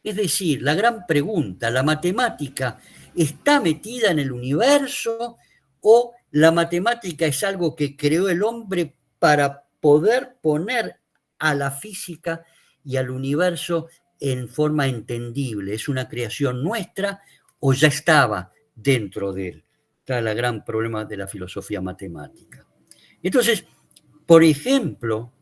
Es decir, la gran pregunta, ¿la matemática está metida en el universo o la matemática es algo que creó el hombre para poder poner a la física y al universo en forma entendible? ¿Es una creación nuestra o ya estaba dentro de él? Está el gran problema de la filosofía matemática. Entonces, por ejemplo,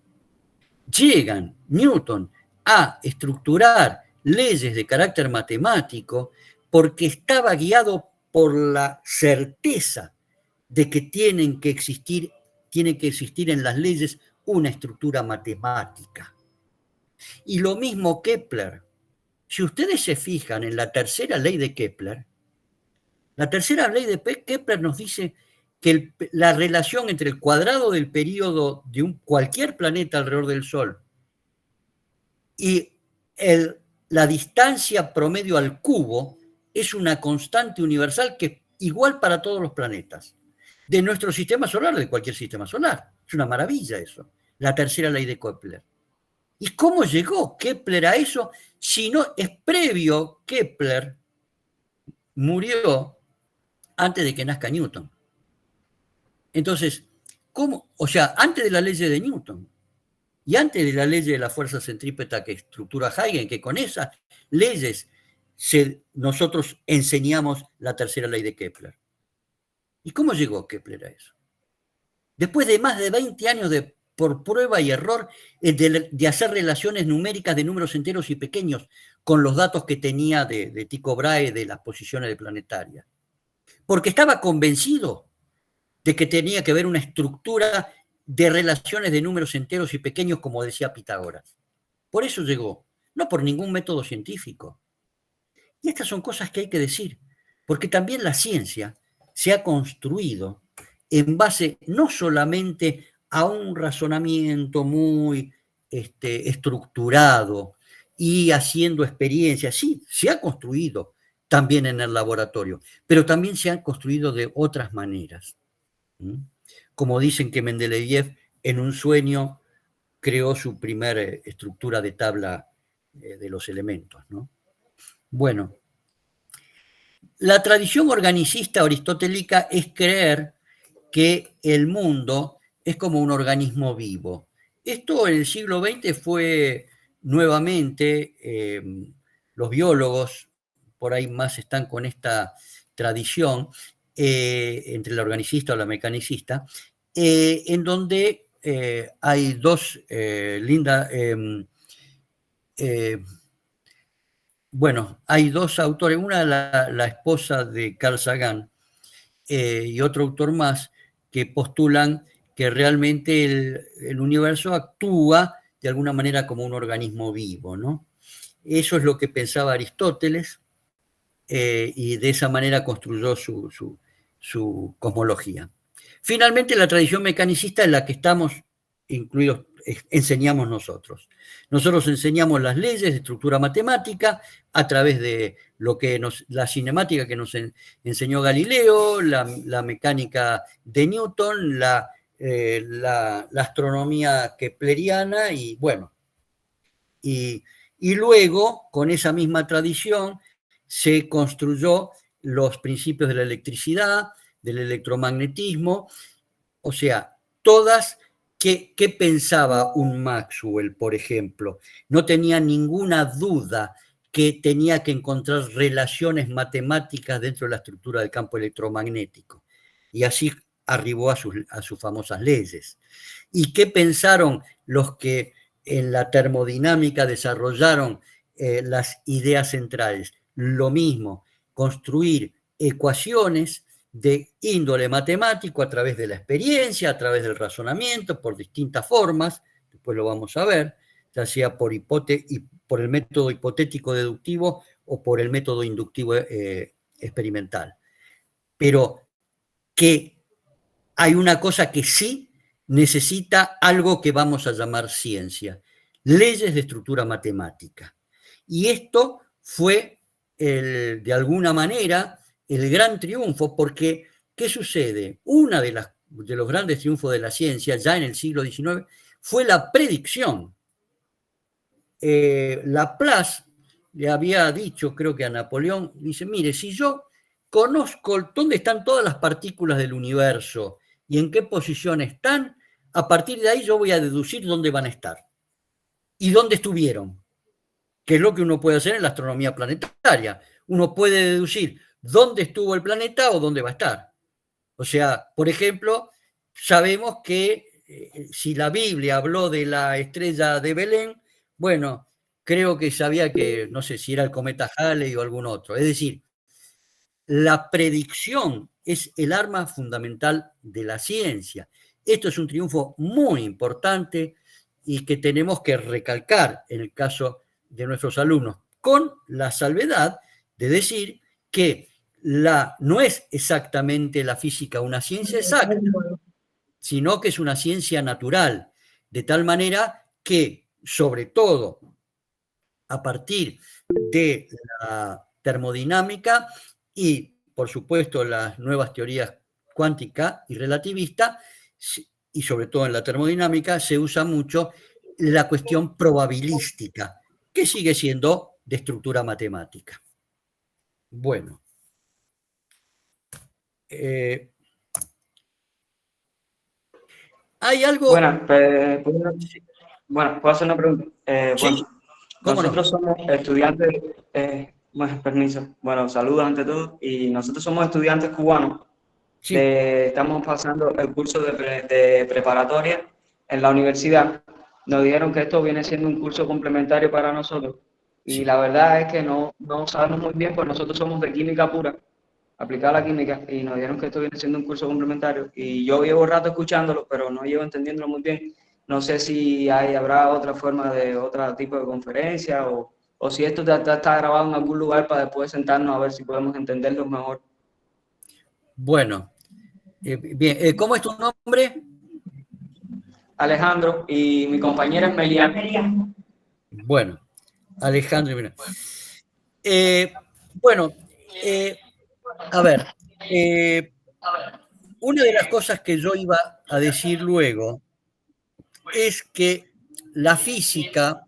llegan Newton a estructurar leyes de carácter matemático porque estaba guiado por la certeza de que tiene que existir en las leyes una estructura matemática. Y lo mismo Kepler. Si ustedes se fijan en la tercera ley de Kepler, la tercera ley de Kepler nos dice que la relación entre el cuadrado del período de cualquier planeta alrededor del Sol y la distancia promedio al cubo es una constante universal que es igual para todos los planetas, de nuestro sistema solar, de cualquier sistema solar. Es una maravilla eso, la tercera ley de Kepler. ¿Y cómo llegó Kepler a eso? Si no es previo, Kepler murió antes de que nazca Newton. Entonces, ¿cómo? O sea, antes de la ley de Newton y antes de la ley de la fuerza centrípeta que estructura Huygens, que con esas leyes nosotros enseñamos la tercera ley de Kepler. ¿Y cómo llegó Kepler a eso? Después de más de 20 años por prueba y error de hacer relaciones numéricas de números enteros y pequeños con los datos que tenía de Tycho Brahe de las posiciones planetarias. Porque estaba convencido de que tenía que haber una estructura de relaciones de números enteros y pequeños, como decía Pitágoras. Por eso llegó, no por ningún método científico. Y estas son cosas que hay que decir, porque también la ciencia se ha construido en base no solamente a un razonamiento muy estructurado y haciendo experiencias. Sí, se ha construido también en el laboratorio, pero también se han construido de otras maneras. Como dicen que Mendeleev en un sueño creó su primera estructura de tabla de los elementos, ¿no? Bueno, la tradición organicista aristotélica es creer que el mundo es como un organismo vivo. Esto en el siglo XX fue nuevamente, los biólogos por ahí más están con esta tradición, entre la organicista o la mecanicista, en donde hay dos hay dos autores, una la esposa de Carl Sagan y otro autor más, que postulan que realmente el universo actúa de alguna manera como un organismo vivo, ¿no? Eso es lo que pensaba Aristóteles, y de esa manera construyó su cosmología. Finalmente, la tradición mecanicista es la que estamos incluidos, enseñamos nosotros. Nosotros enseñamos las leyes de estructura matemática a través de la cinemática que nos enseñó Galileo, la mecánica de Newton, la astronomía kepleriana, y bueno, y luego, con esa misma tradición, se construyó los principios de la electricidad, del electromagnetismo, o sea, todas. ¿Qué pensaba un Maxwell, por ejemplo? No tenía ninguna duda que tenía que encontrar relaciones matemáticas dentro de la estructura del campo electromagnético. Y así arribó a sus famosas leyes. ¿Y qué pensaron los que en la termodinámica desarrollaron las ideas centrales? Lo mismo, construir ecuaciones de índole matemático a través de la experiencia, a través del razonamiento, por distintas formas, después lo vamos a ver, ya sea por el método hipotético deductivo o por el método inductivo experimental. Pero que hay una cosa que sí necesita algo que vamos a llamar ciencia, leyes de estructura matemática. Y esto fue, de alguna manera, el gran triunfo, porque, ¿qué sucede? Uno de los grandes triunfos de la ciencia, ya en el siglo XIX, fue la predicción. Laplace le había dicho, creo que a Napoleón, dice, mire, si yo conozco dónde están todas las partículas del universo y en qué posición están, a partir de ahí yo voy a deducir dónde van a estar y dónde estuvieron, que es lo que uno puede hacer en la astronomía planetaria. Uno puede deducir dónde estuvo el planeta o dónde va a estar. O sea, por ejemplo, sabemos que si la Biblia habló de la estrella de Belén, bueno, creo que sabía que, no sé si era el cometa Halley o algún otro. Es decir, la predicción es el arma fundamental de la ciencia. Esto es un triunfo muy importante y que tenemos que recalcar en el caso de nuestros alumnos, con la salvedad de decir que no es exactamente la física una ciencia exacta, sino que es una ciencia natural, de tal manera que, sobre todo, a partir de la termodinámica y, por supuesto, las nuevas teorías cuántica y relativista, y sobre todo en la termodinámica, se usa mucho la cuestión probabilística, que sigue siendo de estructura matemática. Bueno. Hay algo... Bueno, puedo hacer una pregunta. Sí, bueno, nosotros somos estudiantes, bueno, permiso. Bueno, saludos ante todo. Y nosotros somos estudiantes cubanos. Sí. Estamos pasando el curso de preparatoria en la universidad. Nos dijeron que esto viene siendo un curso complementario para nosotros. Y Sí. la verdad es que no sabemos muy bien, pues nosotros somos de química pura, aplicada a la química, y nos dijeron que esto viene siendo un curso complementario. Y yo llevo rato escuchándolo, pero no llevo entendiéndolo muy bien. No sé si habrá otra forma de otro tipo de conferencia o si esto está grabado en algún lugar para después sentarnos a ver si podemos entenderlo mejor. Bueno, bien, ¿cómo es tu nombre? Alejandro, y mi compañera es Melian. Bueno, Alejandro. Bueno, a ver, una de las cosas que yo iba a decir luego es que la física,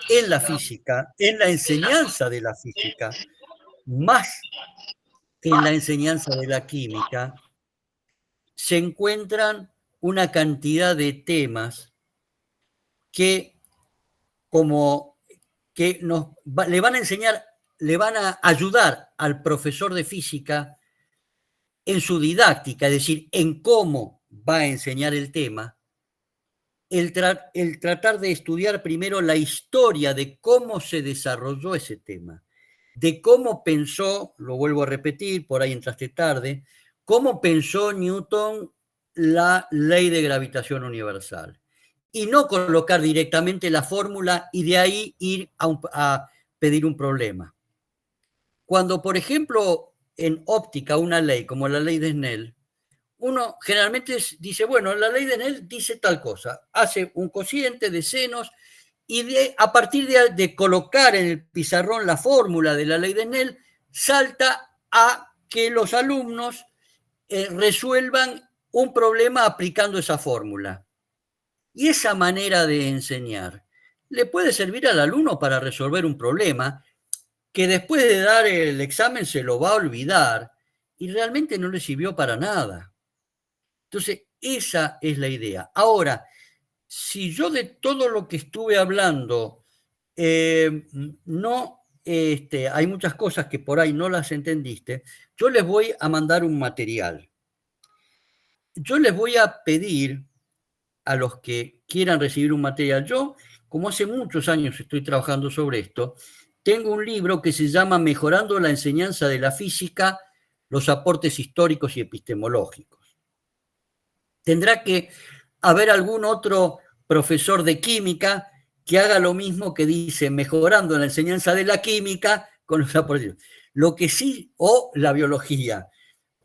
en la enseñanza de la física, más que en la enseñanza de la química, se encuentran una cantidad de temas que le van a enseñar, le van a ayudar al profesor de física en su didáctica, es decir, en cómo va a enseñar el tema, el tratar de estudiar primero la historia de cómo se desarrolló ese tema, de cómo pensó, lo vuelvo a repetir, por ahí entraste tarde, cómo pensó Newton la ley de gravitación universal. Y no colocar directamente la fórmula y de ahí ir a pedir un problema. Cuando, por ejemplo, en óptica una ley como la ley de Snell, uno generalmente dice, bueno, la ley de Snell dice tal cosa, hace un cociente de senos y a partir de colocar en el pizarrón la fórmula de la ley de Snell, salta a que los alumnos resuelvan un problema aplicando esa fórmula. Y esa manera de enseñar le puede servir al alumno para resolver un problema que después de dar el examen se lo va a olvidar y realmente no le sirvió para nada. Entonces, esa es la idea. Ahora, si yo de todo lo que estuve hablando, hay muchas cosas que por ahí no las entendiste, yo les voy a mandar un material. Yo les voy a pedir a los que quieran recibir un material. Yo, como hace muchos años estoy trabajando sobre esto, tengo un libro que se llama Mejorando la enseñanza de la física, los aportes históricos y epistemológicos. Tendrá que haber algún otro profesor de química que haga lo mismo, que dice mejorando la enseñanza de la química con los aportes. Lo que sí, o la biología.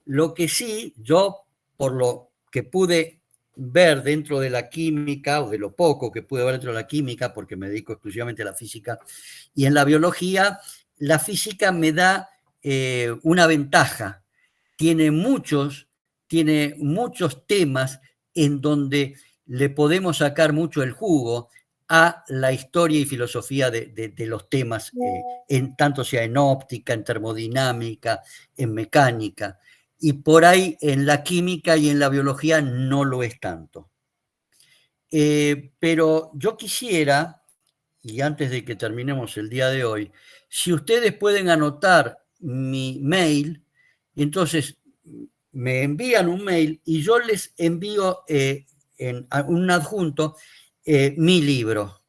Lo que sí, yo, por lo que pude ver dentro de la química, o de lo poco que pude ver dentro de la química, porque me dedico exclusivamente a la física, y en la biología, la física me da una ventaja. Tiene muchos temas en donde le podemos sacar mucho el jugo a la historia y filosofía de los temas, tanto sea en óptica, en termodinámica, en mecánica. Y por ahí en la química y en la biología no lo es tanto. Pero yo quisiera, y antes de que terminemos el día de hoy, si ustedes pueden anotar mi mail, entonces me envían un mail y yo les envío en un adjunto mi libro,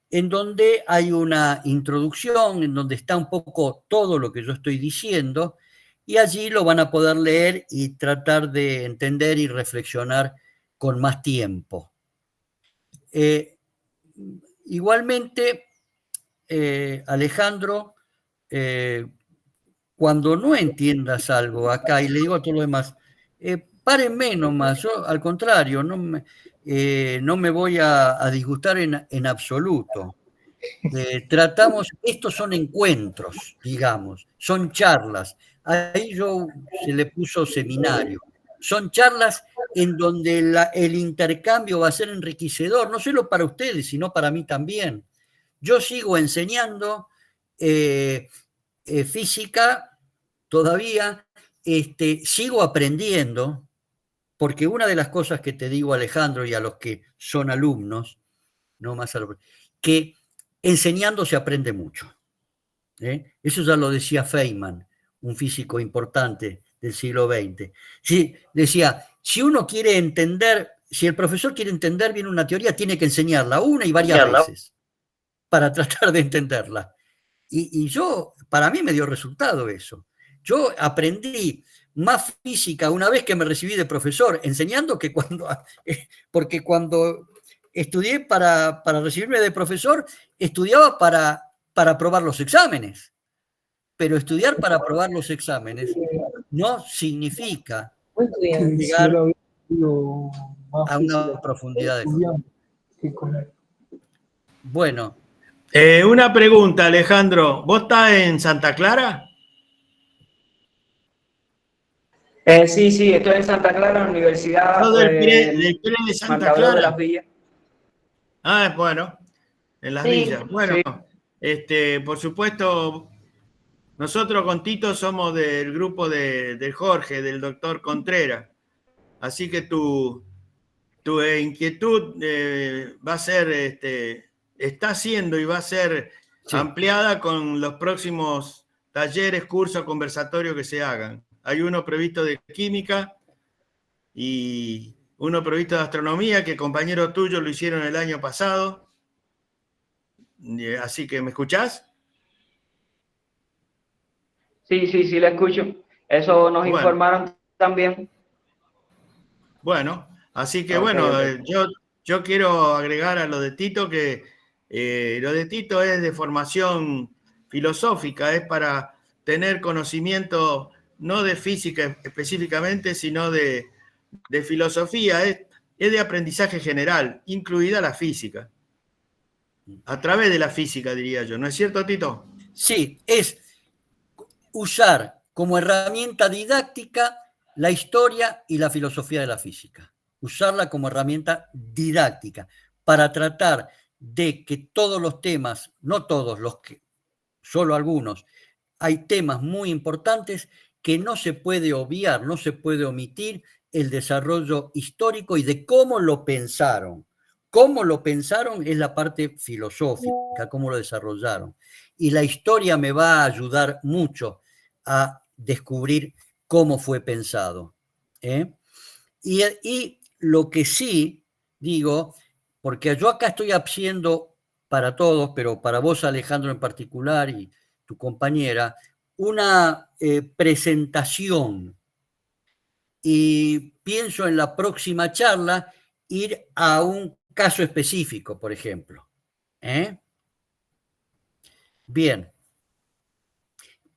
en donde hay una introducción, en donde está un poco todo lo que yo estoy diciendo, y allí lo van a poder leer y tratar de entender y reflexionar con más tiempo. Igualmente, Alejandro, cuando no entiendas algo acá, y le digo a todos los demás, párenme nomás, yo al contrario, no me voy a disgustar en absoluto. Estos son encuentros, digamos, son charlas. Ahí se le puso seminario. Son charlas en donde el intercambio va a ser enriquecedor, no solo para ustedes, sino para mí también. Yo sigo enseñando física todavía, sigo aprendiendo, porque una de las cosas que te digo, Alejandro, y a los que son alumnos, no más que enseñando se aprende mucho. Eso ya lo decía Feynman, un físico importante del siglo XX. Sí, decía, si uno quiere entender, si el profesor quiere entender bien una teoría, tiene que enseñarla una y varias veces para tratar de entenderla. Y para mí me dio resultado eso. Yo aprendí más física una vez que me recibí de profesor, enseñando que porque cuando estudié para recibirme de profesor, estudiaba para aprobar los exámenes. Pero estudiar para aprobar los exámenes no significa llegar a una profundidad de cosas. Bueno. Una pregunta, Alejandro. ¿Vos estás en Santa Clara? Sí, estoy en Santa Clara, en la Universidad ¿Del PRE de Santa Clara? De las Villas. Bueno, en las Sí. villas. Bueno, por supuesto, nosotros con Tito somos del grupo de Jorge, del doctor Contreras. Así que tu inquietud va a ser, está siendo y va a ser ampliada con los próximos talleres, cursos, conversatorios que se hagan. Hay uno previsto de química y uno previsto de astronomía, que compañeros tuyos lo hicieron el año pasado. Así que, ¿me escuchás? Sí, la escucho. Eso nos informaron también. Bueno, así que okay. Yo quiero agregar a lo de Tito que lo de Tito es de formación filosófica, es para tener conocimiento no de física específicamente, sino de filosofía, es de aprendizaje general, incluida la física. A través de la física, diría yo. ¿No es cierto, Tito? Sí, es usar como herramienta didáctica la historia y la filosofía de la física. Usarla como herramienta didáctica para tratar de que todos los temas, no todos los que, solo algunos, hay temas muy importantes que no se puede obviar, no se puede omitir el desarrollo histórico y de cómo lo pensaron. Cómo lo pensaron es la parte filosófica, cómo lo desarrollaron. Y la historia me va a ayudar mucho a descubrir cómo fue pensado. Y lo que sí digo, porque yo acá estoy haciendo para todos, pero para vos, Alejandro, en particular, y tu compañera, una presentación. Y pienso en la próxima charla ir a un caso específico, por ejemplo. Bien.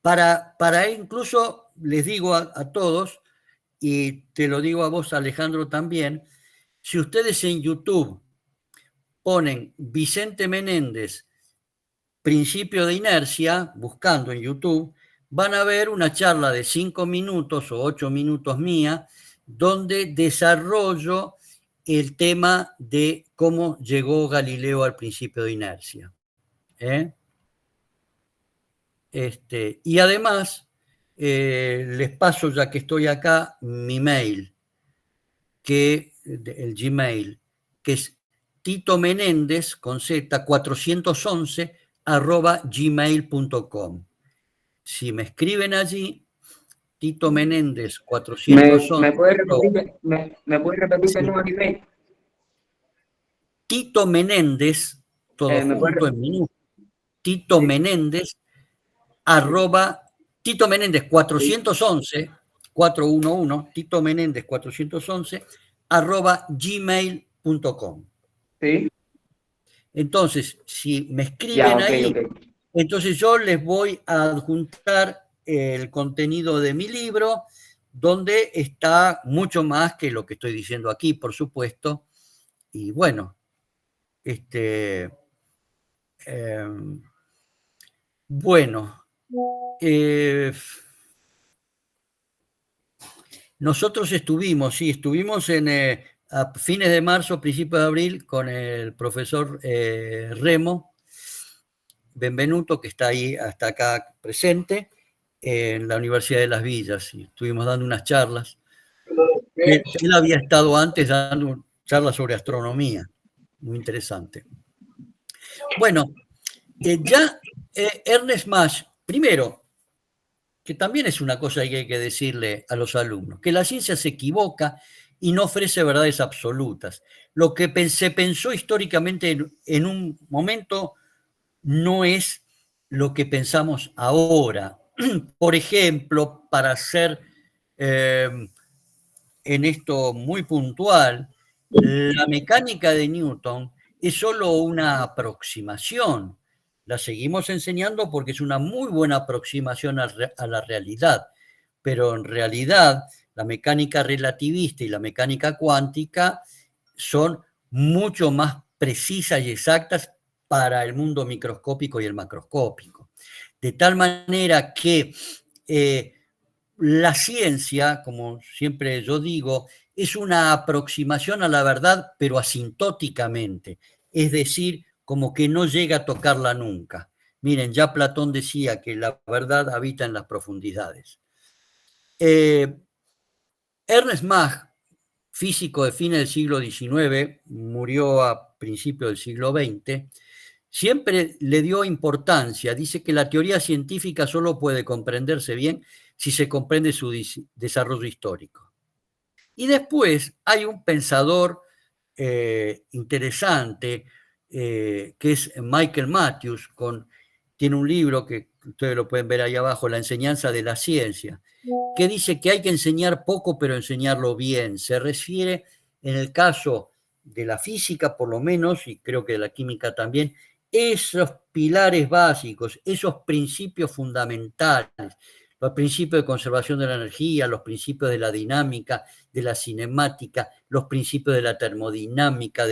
Para incluso, les digo a todos, y te lo digo a vos, Alejandro, también, si ustedes en YouTube ponen Vicente Menéndez, principio de inercia, buscando en YouTube, van a ver una charla de 5 minutos o 8 minutos mía, donde desarrollo el tema de cómo llegó Galileo al principio de inercia. Y además, les paso, ya que estoy acá, mi mail, el Gmail, que es Tito Menéndez, con Z, 411, @gmail.com. Si me escriben allí, Tito Menéndez, 411. ¿Me puede repetir el número de email? Tito Menéndez, todo junto en minúsculas. Tito Menéndez, Tito Menéndez 411, 411, Tito Menéndez 411, @gmail.com. Sí. Entonces, si me escriben ahí, entonces yo les voy a adjuntar el contenido de mi libro, donde está mucho más que lo que estoy diciendo aquí, por supuesto. Y bueno, bueno, nosotros estuvimos a fines de marzo, principios de abril, con el profesor Remo Benvenuto, que está ahí hasta acá presente, en la Universidad de Las Villas, y estuvimos dando unas charlas. Él había estado antes dando charlas sobre astronomía, muy interesante. Bueno, Ernest Mach, primero, que también es una cosa que hay que decirle a los alumnos, que la ciencia se equivoca y no ofrece verdades absolutas. Lo que se pensó históricamente en un momento no es lo que pensamos ahora. Por ejemplo, para ser en esto muy puntual, la mecánica de Newton es solo una aproximación. La seguimos enseñando porque es una muy buena aproximación a la realidad, pero en realidad la mecánica relativista y la mecánica cuántica son mucho más precisas y exactas para el mundo microscópico y el macroscópico. De tal manera que la ciencia, como siempre yo digo, es una aproximación a la verdad, pero asintóticamente, es decir, como que no llega a tocarla nunca. Miren, ya Platón decía que la verdad habita en las profundidades. Ernest Mach, físico de fines del siglo XIX, murió a principios del siglo XX, siempre le dio importancia. Dice que la teoría científica solo puede comprenderse bien si se comprende su desarrollo histórico. Y después hay un pensador interesante, que es Michael Matthews, tiene un libro que ustedes lo pueden ver ahí abajo, La enseñanza de la ciencia, que dice que hay que enseñar poco, pero enseñarlo bien. Se refiere, en el caso de la física, por lo menos, y creo que de la química también, esos pilares básicos, esos principios fundamentales, los principios de conservación de la energía, los principios de la dinámica, de la cinemática, los principios de la termodinámica,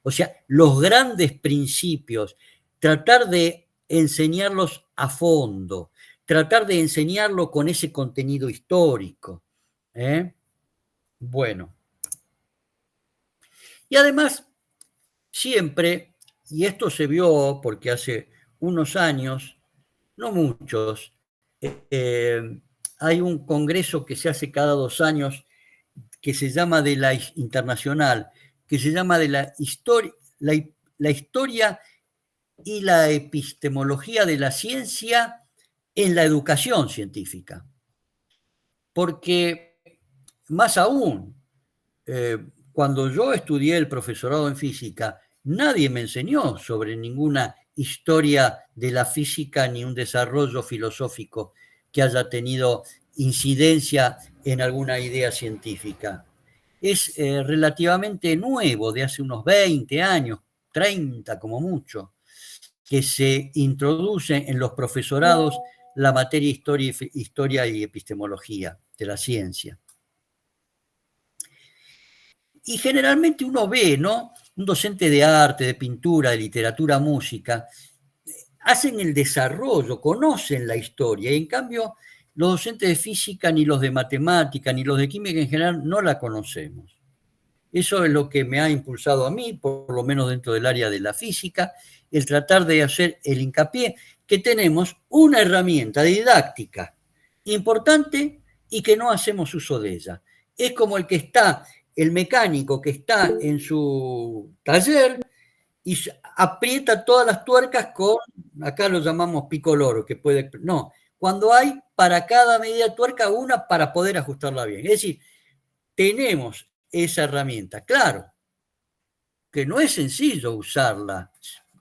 o sea, los grandes principios, tratar de enseñarlos a fondo, tratar de enseñarlo con ese contenido histórico. Bueno. Y además, siempre, y esto se vio porque hace unos años, no muchos, hay un congreso que se hace cada 2 años que se llama de la internacional, que se llama de la historia y la epistemología de la ciencia en la educación científica. Porque, más aún, cuando yo estudié el profesorado en física, nadie me enseñó sobre ninguna historia de la física ni un desarrollo filosófico que haya tenido incidencia en alguna idea científica. Es relativamente nuevo, de hace unos 20 años, 30 como mucho, que se introduce en los profesorados la materia historia y epistemología de la ciencia. Y generalmente uno ve, ¿no? Un docente de arte, de pintura, de literatura, música, hacen el desarrollo, conocen la historia, y en cambio los docentes de física, ni los de matemática, ni los de química en general, no la conocemos. Eso es lo que me ha impulsado a mí, por lo menos dentro del área de la física, el tratar de hacer el hincapié que tenemos una herramienta didáctica importante y que no hacemos uso de ella. Es como el mecánico que está en su taller y aprieta todas las tuercas con, acá lo llamamos picoloro, que puede, no, cuando hay para cada medida tuerca una para poder ajustarla bien. Es decir, tenemos esa herramienta. Claro, que no es sencillo usarla.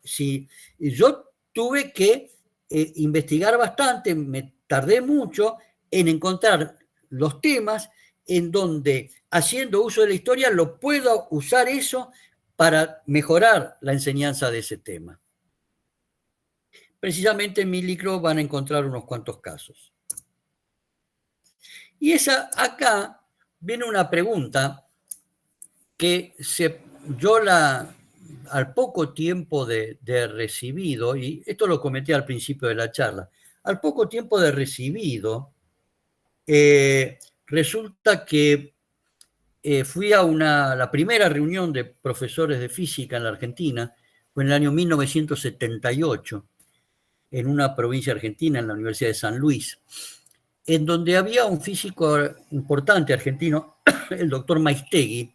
Si yo tuve que investigar bastante, me tardé mucho en encontrar los temas en donde, haciendo uso de la historia, lo puedo usar eso para mejorar la enseñanza de ese tema. Precisamente en mi libro van a encontrar unos cuantos casos. Y acá viene una pregunta que al poco tiempo de recibido, y esto lo comenté al principio de la charla, al poco tiempo de recibido, resulta que fui a la primera reunión de profesores de física en la Argentina, fue en el año 1978, en una provincia argentina, en la Universidad de San Luis, en donde había un físico importante argentino, el doctor Maistegui,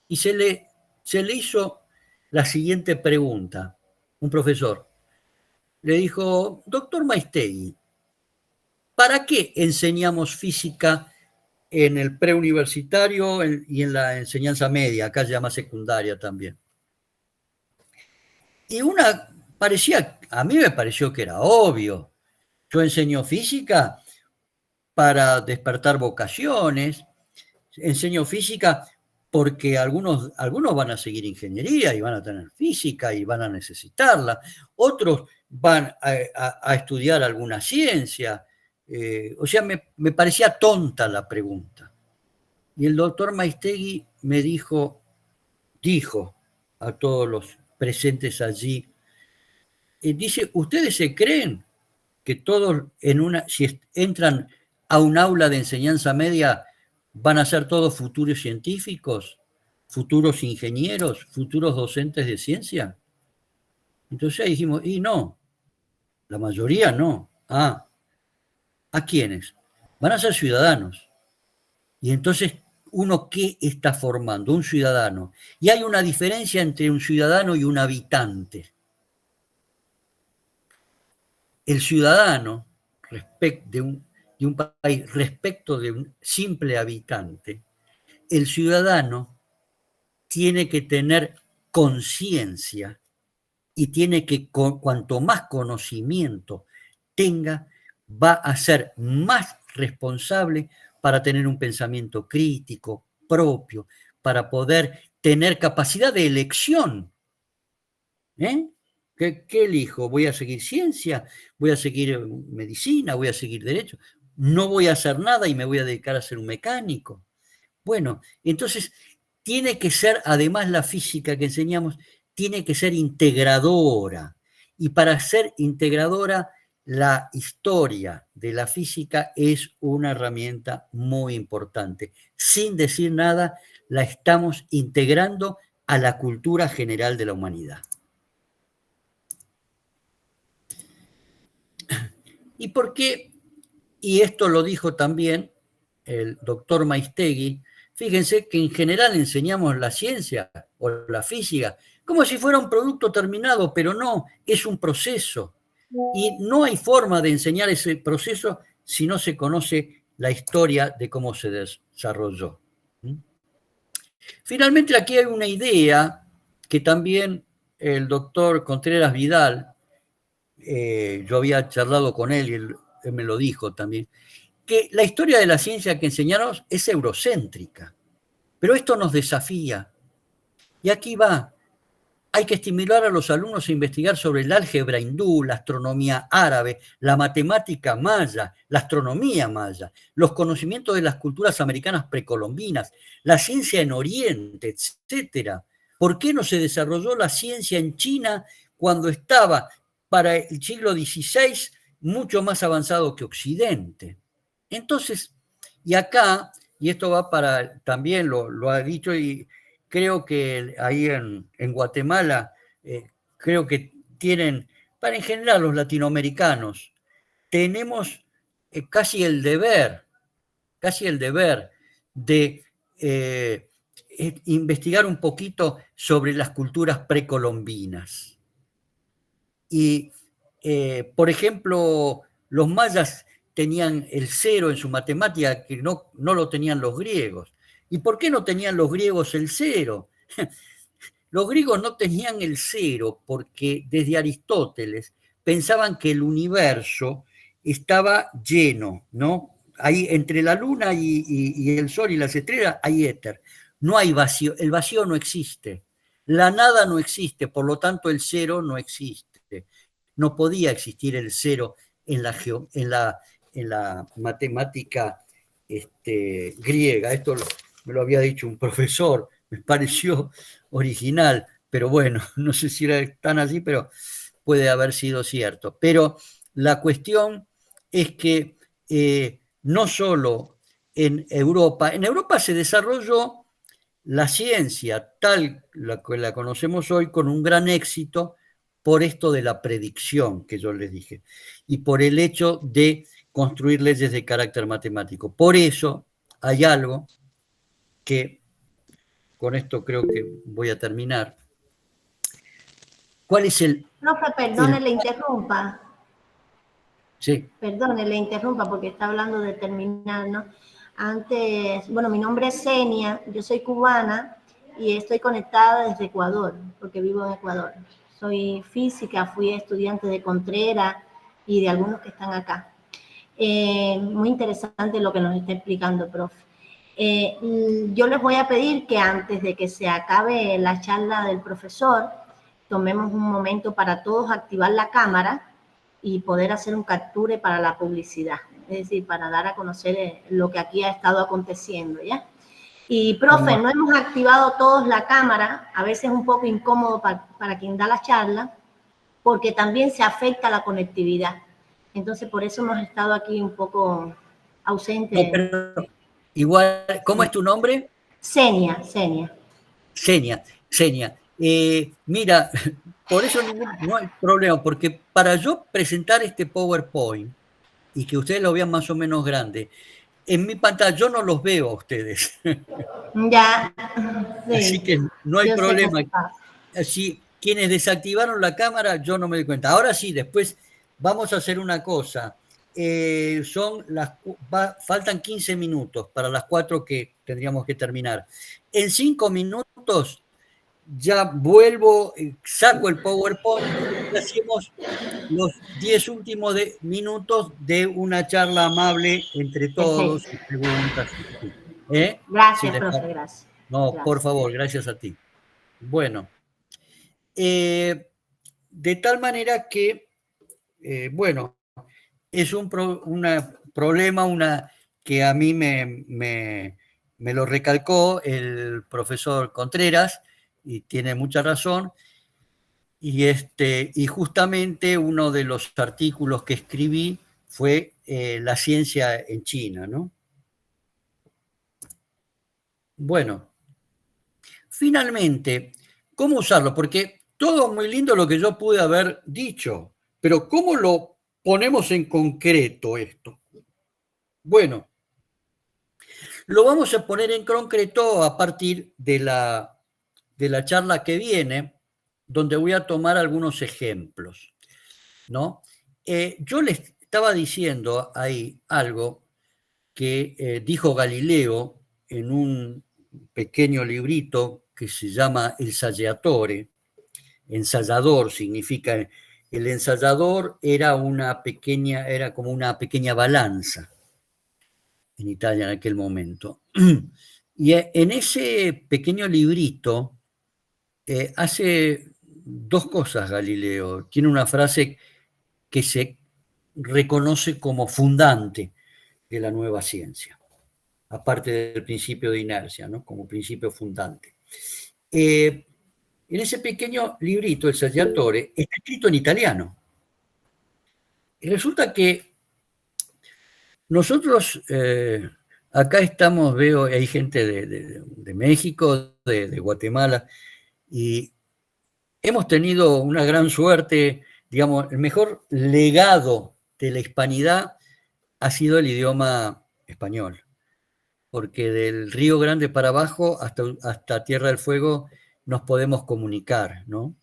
y se le hizo la siguiente pregunta. Un profesor le dijo: doctor Maistegui, ¿para qué enseñamos física en el preuniversitario y en la enseñanza media? Acá se llama secundaria también. Y a mí me pareció que era obvio. Yo enseño física para despertar vocaciones, enseño física porque algunos van a seguir ingeniería y van a tener física y van a necesitarla, otros van a estudiar alguna ciencia. O sea, me parecía tonta la pregunta. Y el doctor Maistegui me dijo a todos los presentes allí, dice: ¿ustedes se creen que todos si entran a un aula de enseñanza media van a ser todos futuros científicos, futuros ingenieros, futuros docentes de ciencia? Entonces ahí dijimos: y no, la mayoría no. ¿A quiénes? Van a ser ciudadanos. Y entonces, ¿uno qué está formando? Un ciudadano. Y hay una diferencia entre un ciudadano y un habitante. El ciudadano de un país respecto de un simple habitante, el ciudadano tiene que tener conciencia y tiene que, cuanto más conocimiento tenga, va a ser más responsable para tener un pensamiento crítico, propio, para poder tener capacidad de elección. ¿Qué elijo? ¿Voy a seguir ciencia? ¿Voy a seguir medicina? ¿Voy a seguir derecho? ¿No voy a hacer nada y me voy a dedicar a ser un mecánico? Bueno, entonces tiene que ser, además la física que enseñamos, tiene que ser integradora. Y para ser integradora, la historia de la física es una herramienta muy importante. Sin decir nada, la estamos integrando a la cultura general de la humanidad. ¿Y por qué? Y esto lo dijo también el doctor Maistegui. Fíjense que en general enseñamos la ciencia o la física como si fuera un producto terminado, pero no, es un proceso. Y no hay forma de enseñar ese proceso si no se conoce la historia de cómo se desarrolló. Finalmente, aquí hay una idea que también el doctor Contreras Vidal, yo había charlado con él y él me lo dijo también, que la historia de la ciencia que enseñaron es eurocéntrica, pero esto nos desafía. Y aquí va. Hay que estimular a los alumnos a investigar sobre el álgebra hindú, la astronomía árabe, la matemática maya, la astronomía maya, los conocimientos de las culturas americanas precolombinas, la ciencia en Oriente, etc. ¿Por qué no se desarrolló la ciencia en China cuando estaba para el siglo XVI mucho más avanzado que Occidente? Entonces, y acá, y esto va para, también lo ha dicho y creo que ahí en Guatemala, creo que tienen, para en general los latinoamericanos, tenemos casi el deber de investigar un poquito sobre las culturas precolombinas. Y, por ejemplo, los mayas tenían el 0 en su matemática, que no lo tenían los griegos. ¿Y por qué no tenían los griegos el 0? Los griegos no tenían el 0 porque desde Aristóteles pensaban que el universo estaba lleno, ¿no? Ahí entre la luna y el sol y las estrellas hay éter. No hay vacío, el vacío no existe. La nada no existe, por lo tanto el 0 no existe. No podía existir el 0 en la matemática griega. Esto me lo había dicho un profesor, me pareció original, pero bueno, no sé si era tan así, pero puede haber sido cierto. Pero la cuestión es que no solo en Europa se desarrolló la ciencia tal la que la conocemos hoy con un gran éxito por esto de la predicción que yo les dije y por el hecho de construir leyes de carácter matemático. Por eso hay algo que, con esto creo que voy a terminar. ¿Cuál es el...? Profe, perdone, le interrumpa. Sí. Perdone, le interrumpa porque está hablando de terminar, ¿no? Antes, bueno, mi nombre es Senia, yo soy cubana y estoy conectada desde Ecuador, porque vivo en Ecuador. Soy física, fui estudiante de Contreras y de algunos que están acá. Muy interesante lo que nos está explicando, profe. Yo les voy a pedir que antes de que se acabe la charla del profesor, tomemos un momento para todos activar la cámara y poder hacer un capture para la publicidad, es decir, para dar a conocer lo que aquí ha estado aconteciendo, ¿ya? Y, profe, no hemos activado todos la cámara, a veces es un poco incómodo para quien da la charla, porque también se afecta la conectividad. Entonces, por eso hemos estado aquí un poco ausentes. No, pero igual, ¿cómo es tu nombre? Senia. Mira, por eso no hay problema, porque para yo presentar este PowerPoint y que ustedes lo vean más o menos grande, en mi pantalla yo no los veo a ustedes. Ya, sí. Así que no hay problema. Así, quienes desactivaron la cámara, yo no me doy cuenta. Ahora sí, después vamos a hacer una cosa. Faltan 15 minutos para las 4 que tendríamos que terminar. En 5 minutos ya vuelvo, saco el PowerPoint y hacemos los 10 últimos minutos de una charla amable entre todos y preguntas. Gracias, profe, gracias. No, gracias. Por favor, gracias a ti. Bueno, de tal manera que, bueno, es un problema que a mí me lo recalcó el profesor Contreras, y tiene mucha razón, y justamente uno de los artículos que escribí fue la ciencia en China, ¿no? Bueno, finalmente, ¿cómo usarlo? Porque todo muy lindo lo que yo pude haber dicho, pero ¿cómo lo ponemos en concreto esto? Bueno, lo vamos a poner en concreto a partir de la charla que viene, donde voy a tomar algunos ejemplos, ¿no? Yo les estaba diciendo ahí algo que dijo Galileo en un pequeño librito que se llama el Saggiatore. Ensayador significa, el ensayador era como una pequeña balanza en Italia en aquel momento. Y en ese pequeño librito hace dos cosas Galileo. Tiene una frase que se reconoce como fundante de la nueva ciencia, aparte del principio de inercia, ¿no? Como principio fundante. En ese pequeño librito, el Saggiatore, está escrito en italiano. Y resulta que nosotros acá estamos, veo, hay gente de México, de Guatemala, y hemos tenido una gran suerte, digamos, el mejor legado de la hispanidad ha sido el idioma español, porque del Río Grande para abajo hasta Tierra del Fuego nos podemos comunicar, ¿no?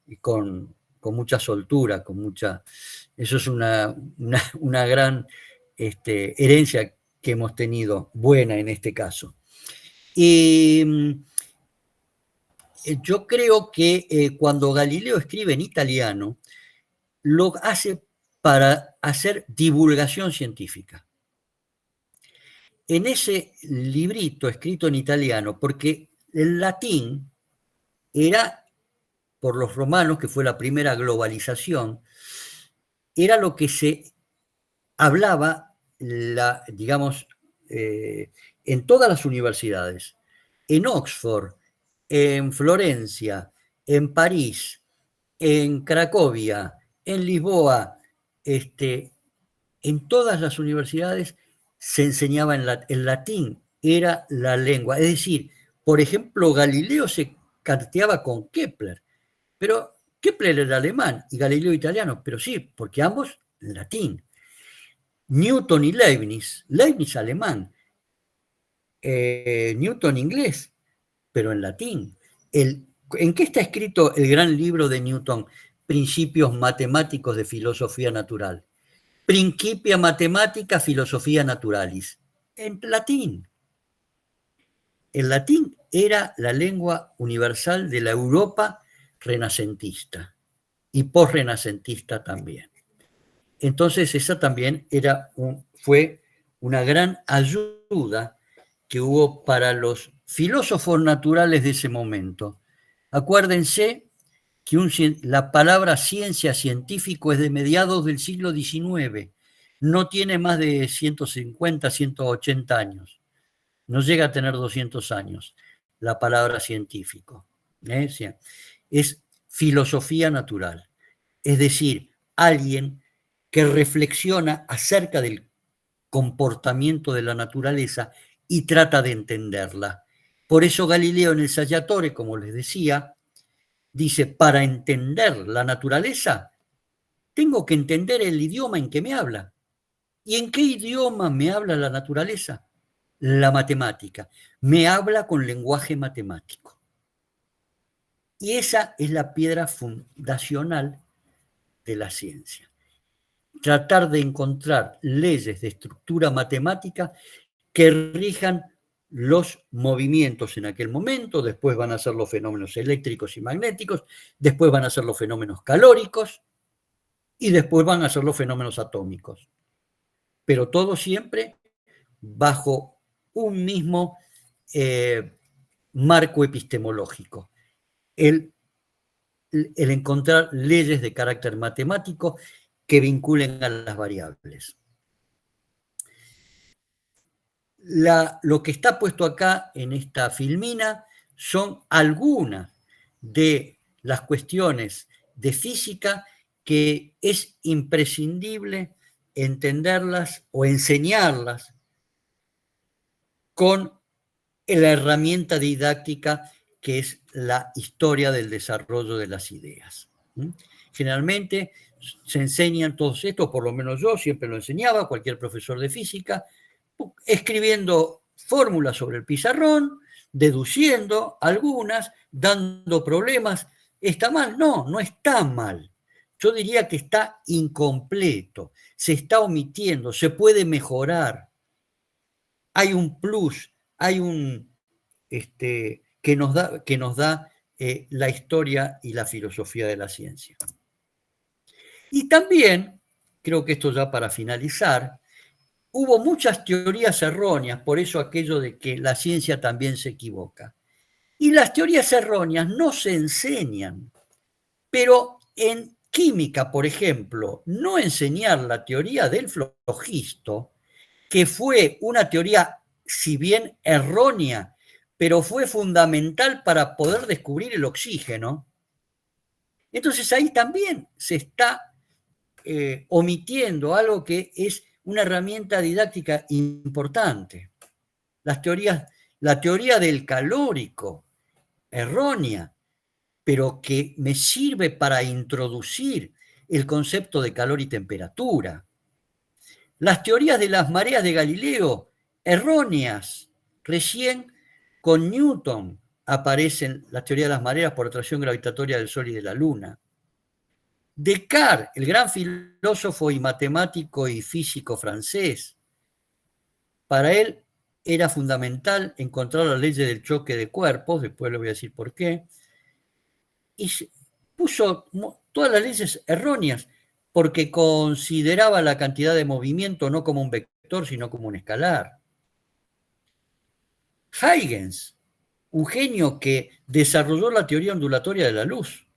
Y con mucha soltura, eso es una gran herencia que hemos tenido, buena en este caso. Y yo creo que cuando Galileo escribe en italiano, lo hace para hacer divulgación científica. En ese librito escrito en italiano, porque el latín era, por los romanos, que fue la primera globalización, era lo que se hablaba, digamos, en todas las universidades, en Oxford, en Florencia, en París, en Cracovia, en Lisboa, en todas las universidades se enseñaba el latín, era la lengua. Es decir, por ejemplo, Galileo se carteaba con Kepler, pero Kepler era alemán y Galileo italiano, pero sí, porque ambos en latín. Newton y Leibniz alemán, Newton inglés, pero en latín. ¿En qué está escrito el gran libro de Newton, Principios Matemáticos de Filosofía Natural? Principia Mathematica Philosophia Naturalis, en latín. El latín era la lengua universal de la Europa renacentista y posrenacentista también. Entonces esa también fue una gran ayuda que hubo para los filósofos naturales de ese momento. Acuérdense que la palabra ciencia, científico, es de mediados del siglo XIX. No tiene más de 150, 180 años. No llega a tener 200 años la palabra científico. Es filosofía natural. Es decir, alguien que reflexiona acerca del comportamiento de la naturaleza y trata de entenderla. Por eso Galileo en el Saggiatore, como les decía, dice, para entender la naturaleza, tengo que entender el idioma en que me habla. ¿Y en qué idioma me habla la naturaleza? La matemática. Me habla con lenguaje matemático. Y esa es la piedra fundacional de la ciencia. Tratar de encontrar leyes de estructura matemática que rijan los movimientos en aquel momento, después van a ser los fenómenos eléctricos y magnéticos, después van a ser los fenómenos calóricos y después van a ser los fenómenos atómicos. Pero todo siempre bajo un mismo marco epistemológico. El encontrar leyes de carácter matemático que vinculen a las variables. Lo que está puesto acá en esta filmina son algunas de las cuestiones de física que es imprescindible entenderlas o enseñarlas con la herramienta didáctica que es la historia del desarrollo de las ideas. Generalmente se enseñan todos estos, por lo menos yo siempre lo enseñaba, cualquier profesor de física, escribiendo fórmulas sobre el pizarrón, deduciendo algunas, dando problemas. ¿Está mal? No, no está mal. Yo diría que está incompleto, se está omitiendo, se puede mejorar. Hay un plus, hay que nos da la historia y la filosofía de la ciencia. Y también, creo que esto ya para finalizar, hubo muchas teorías erróneas, por eso aquello de que la ciencia también se equivoca. Y las teorías erróneas no se enseñan, pero en química, por ejemplo, no enseñar la teoría del flogisto, que fue una teoría, si bien errónea, pero fue fundamental para poder descubrir el oxígeno. Entonces ahí también se está omitiendo algo que es una herramienta didáctica importante. La teoría del calórico, errónea, pero que me sirve para introducir el concepto de calor y temperatura. Las teorías de las mareas de Galileo, erróneas. Recién con Newton aparecen las teorías de las mareas por atracción gravitatoria del Sol y de la Luna. Descartes, el gran filósofo y matemático y físico francés, para él era fundamental encontrar las leyes del choque de cuerpos, después le voy a decir por qué, y puso todas las leyes erróneas, porque consideraba la cantidad de movimiento no como un vector, sino como un escalar. Huygens, un genio que desarrolló la teoría ondulatoria de la luz,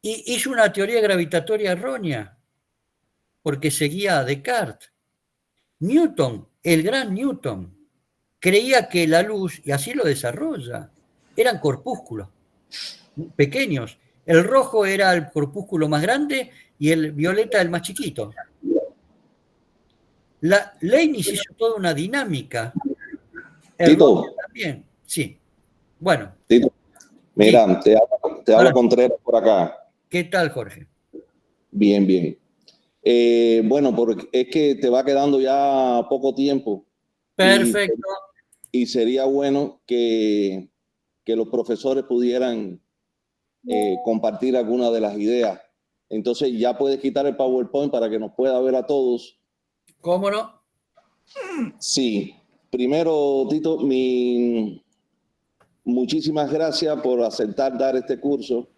y hizo una teoría gravitatoria errónea, porque seguía a Descartes. Newton, el gran Newton, creía que la luz, y así lo desarrolla, eran corpúsculos pequeños. El rojo era el corpúsculo más grande y el violeta el más chiquito. Leibniz hizo toda una dinámica. Tito. También, sí. Bueno. Tito, mira, sí. te hablo Contreras por acá. ¿Qué tal, Jorge? Bien, bien. Bueno, porque es que te va quedando ya poco tiempo. Perfecto. Y sería bueno que los profesores pudieran compartir algunas de las ideas. Entonces ya puedes quitar el PowerPoint para que nos pueda ver a todos. ¿Cómo no? Sí. Primero, Tito, muchísimas gracias por aceptar dar este curso.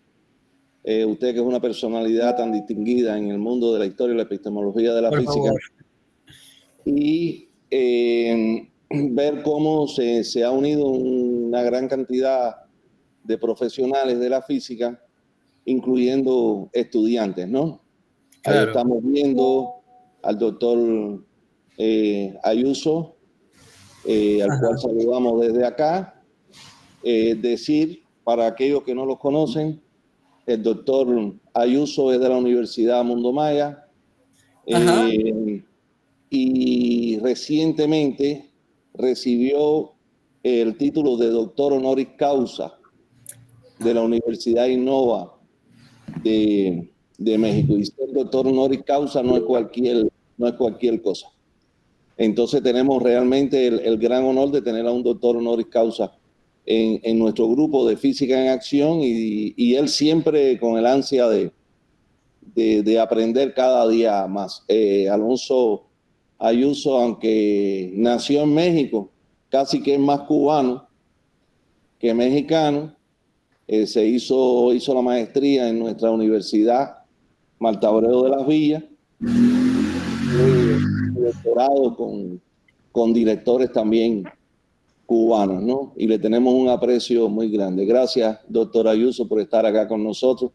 Usted que es una personalidad tan distinguida en el mundo de la historia y la epistemología de la física. Y ver cómo se ha unido una gran cantidad de profesionales de la física, incluyendo estudiantes, ¿no? Claro. Ahí estamos viendo al doctor Ayuso, al cual saludamos desde acá. Decir, para aquellos que no los conocen, el doctor Ayuso es de la Universidad Mundo Maya y recientemente recibió el título de doctor honoris causa de la Universidad Innova de México. Y ser doctor honoris causa no es cualquier cosa. Entonces tenemos realmente el gran honor de tener a un doctor honoris causa en nuestro grupo de Física en Acción y él siempre con el ansia de aprender cada día más. Alonso Ayuso, aunque nació en México, casi que es más cubano que mexicano. Se hizo la maestría en nuestra universidad Marta Abreu de las Villas, doctorado con directores también cubanos, ¿no? Y le tenemos un aprecio muy grande. Gracias, doctor Ayuso, por estar acá con nosotros.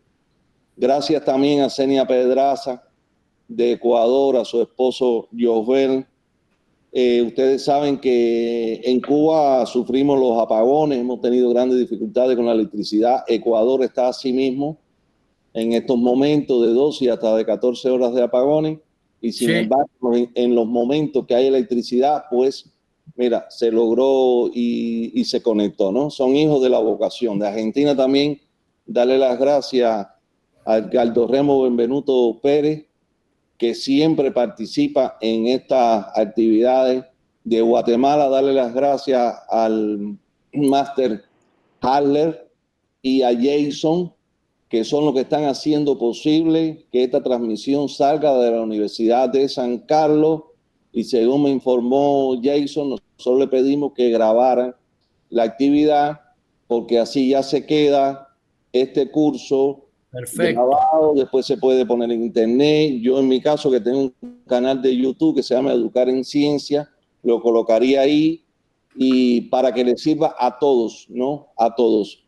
Gracias también a Zenia Pedraza de Ecuador, a su esposo Josbel. Ustedes saben que en Cuba sufrimos los apagones, hemos tenido grandes dificultades con la electricidad. Ecuador está así mismo en estos momentos de 12 y hasta de 14 horas de apagones. Y sin embargo, en los momentos que hay electricidad, pues, mira, se logró y se conectó, ¿no? Son hijos de la vocación. De Argentina también, darle las gracias al alcalde Remo Benvenuto Pérez, que siempre participa en estas actividades. De Guatemala, darle las gracias al máster Haller y a Jason, que son los que están haciendo posible que esta transmisión salga de la Universidad de San Carlos. Y según me informó Jason, nosotros le pedimos que grabaran la actividad, porque así ya se queda este curso grabado, después se puede poner en internet. Yo en mi caso, que tengo un canal de YouTube que se llama Educar en Ciencia, lo colocaría ahí y para que le sirva a todos, ¿no? A todos.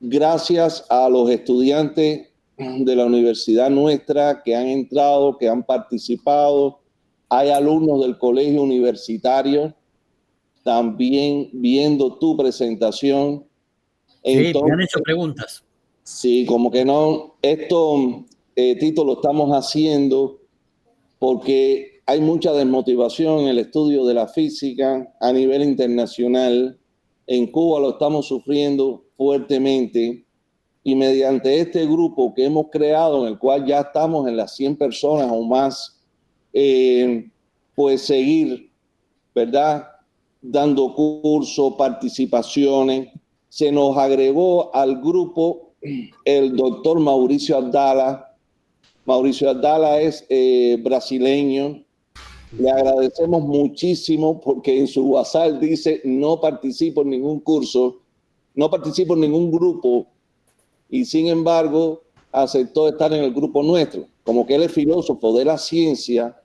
Gracias a los estudiantes de la universidad nuestra que han entrado, que han participado. Hay alumnos del colegio universitario también viendo tu presentación. Sí, me han hecho preguntas. Sí, como que no, esto, Tito, lo estamos haciendo porque hay mucha desmotivación en el estudio de la física a nivel internacional. En Cuba lo estamos sufriendo fuertemente y mediante este grupo que hemos creado, en el cual ya estamos en las 100 personas o más, pues seguir, ¿verdad?, dando cursos, participaciones. Se nos agregó al grupo el doctor Mauricio Abdala. Mauricio Abdala es brasileño. Le agradecemos muchísimo porque en su WhatsApp dice: no participo en ningún curso, no participo en ningún grupo, y sin embargo aceptó estar en el grupo nuestro. Como que él es filósofo de la ciencia,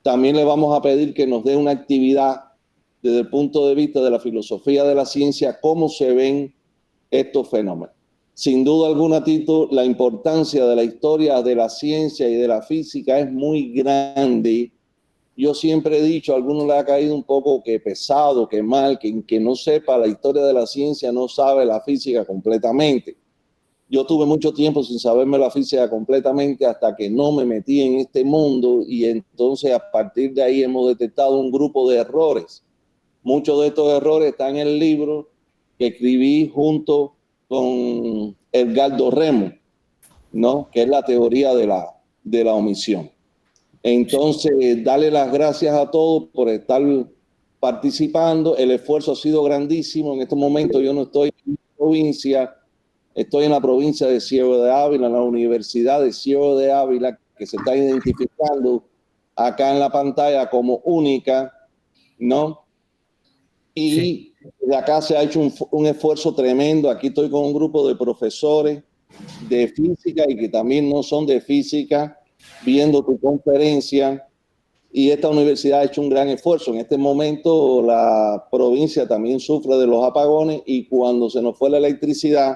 también le vamos a pedir que nos dé una actividad desde el punto de vista de la filosofía de la ciencia, cómo se ven estos fenómenos. Sin duda alguna, Tito, la importancia de la historia de la ciencia y de la física es muy grande. Yo siempre he dicho, a algunos le ha caído un poco que pesado, que mal, que no sepa la historia de la ciencia, no sabe la física completamente. Yo tuve mucho tiempo sin saberme la física completamente hasta que no me metí en este mundo, y entonces a partir de ahí hemos detectado un grupo de errores. Muchos de estos errores están en el libro que escribí junto con Edgardo Remo, ¿no?, que es la teoría de la omisión. Entonces, darle las gracias a todos por estar participando. El esfuerzo ha sido grandísimo. En este momento yo no estoy en mi provincia, estoy en la provincia de Ciego de Ávila, en la Universidad de Ciego de Ávila, que se está identificando acá en la pantalla como única, ¿no? Y de acá se ha hecho un esfuerzo tremendo. Aquí estoy con un grupo de profesores de física y que también no son de física, viendo tu conferencia, y esta universidad ha hecho un gran esfuerzo. En este momento la provincia también sufre de los apagones, y cuando se nos fue la electricidad,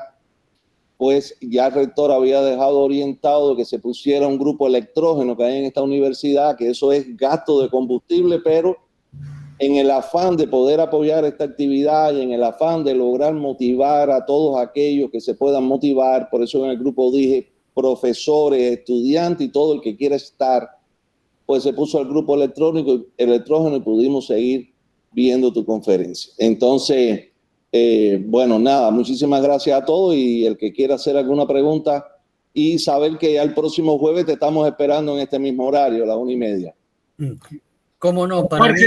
pues ya el rector había dejado orientado que se pusiera un grupo electrógeno que hay en esta universidad, que eso es gasto de combustible, pero en el afán de poder apoyar esta actividad y en el afán de lograr motivar a todos aquellos que se puedan motivar, por eso en el grupo dije profesores, estudiantes y todo el que quiera estar, pues se puso el grupo electrógeno y pudimos seguir viendo tu conferencia. Entonces, bueno, nada, muchísimas gracias a todos, y el que quiera hacer alguna pregunta, y saber que ya el próximo jueves te estamos esperando en este mismo horario, a las 1:30. ¿Cómo no? Para mí...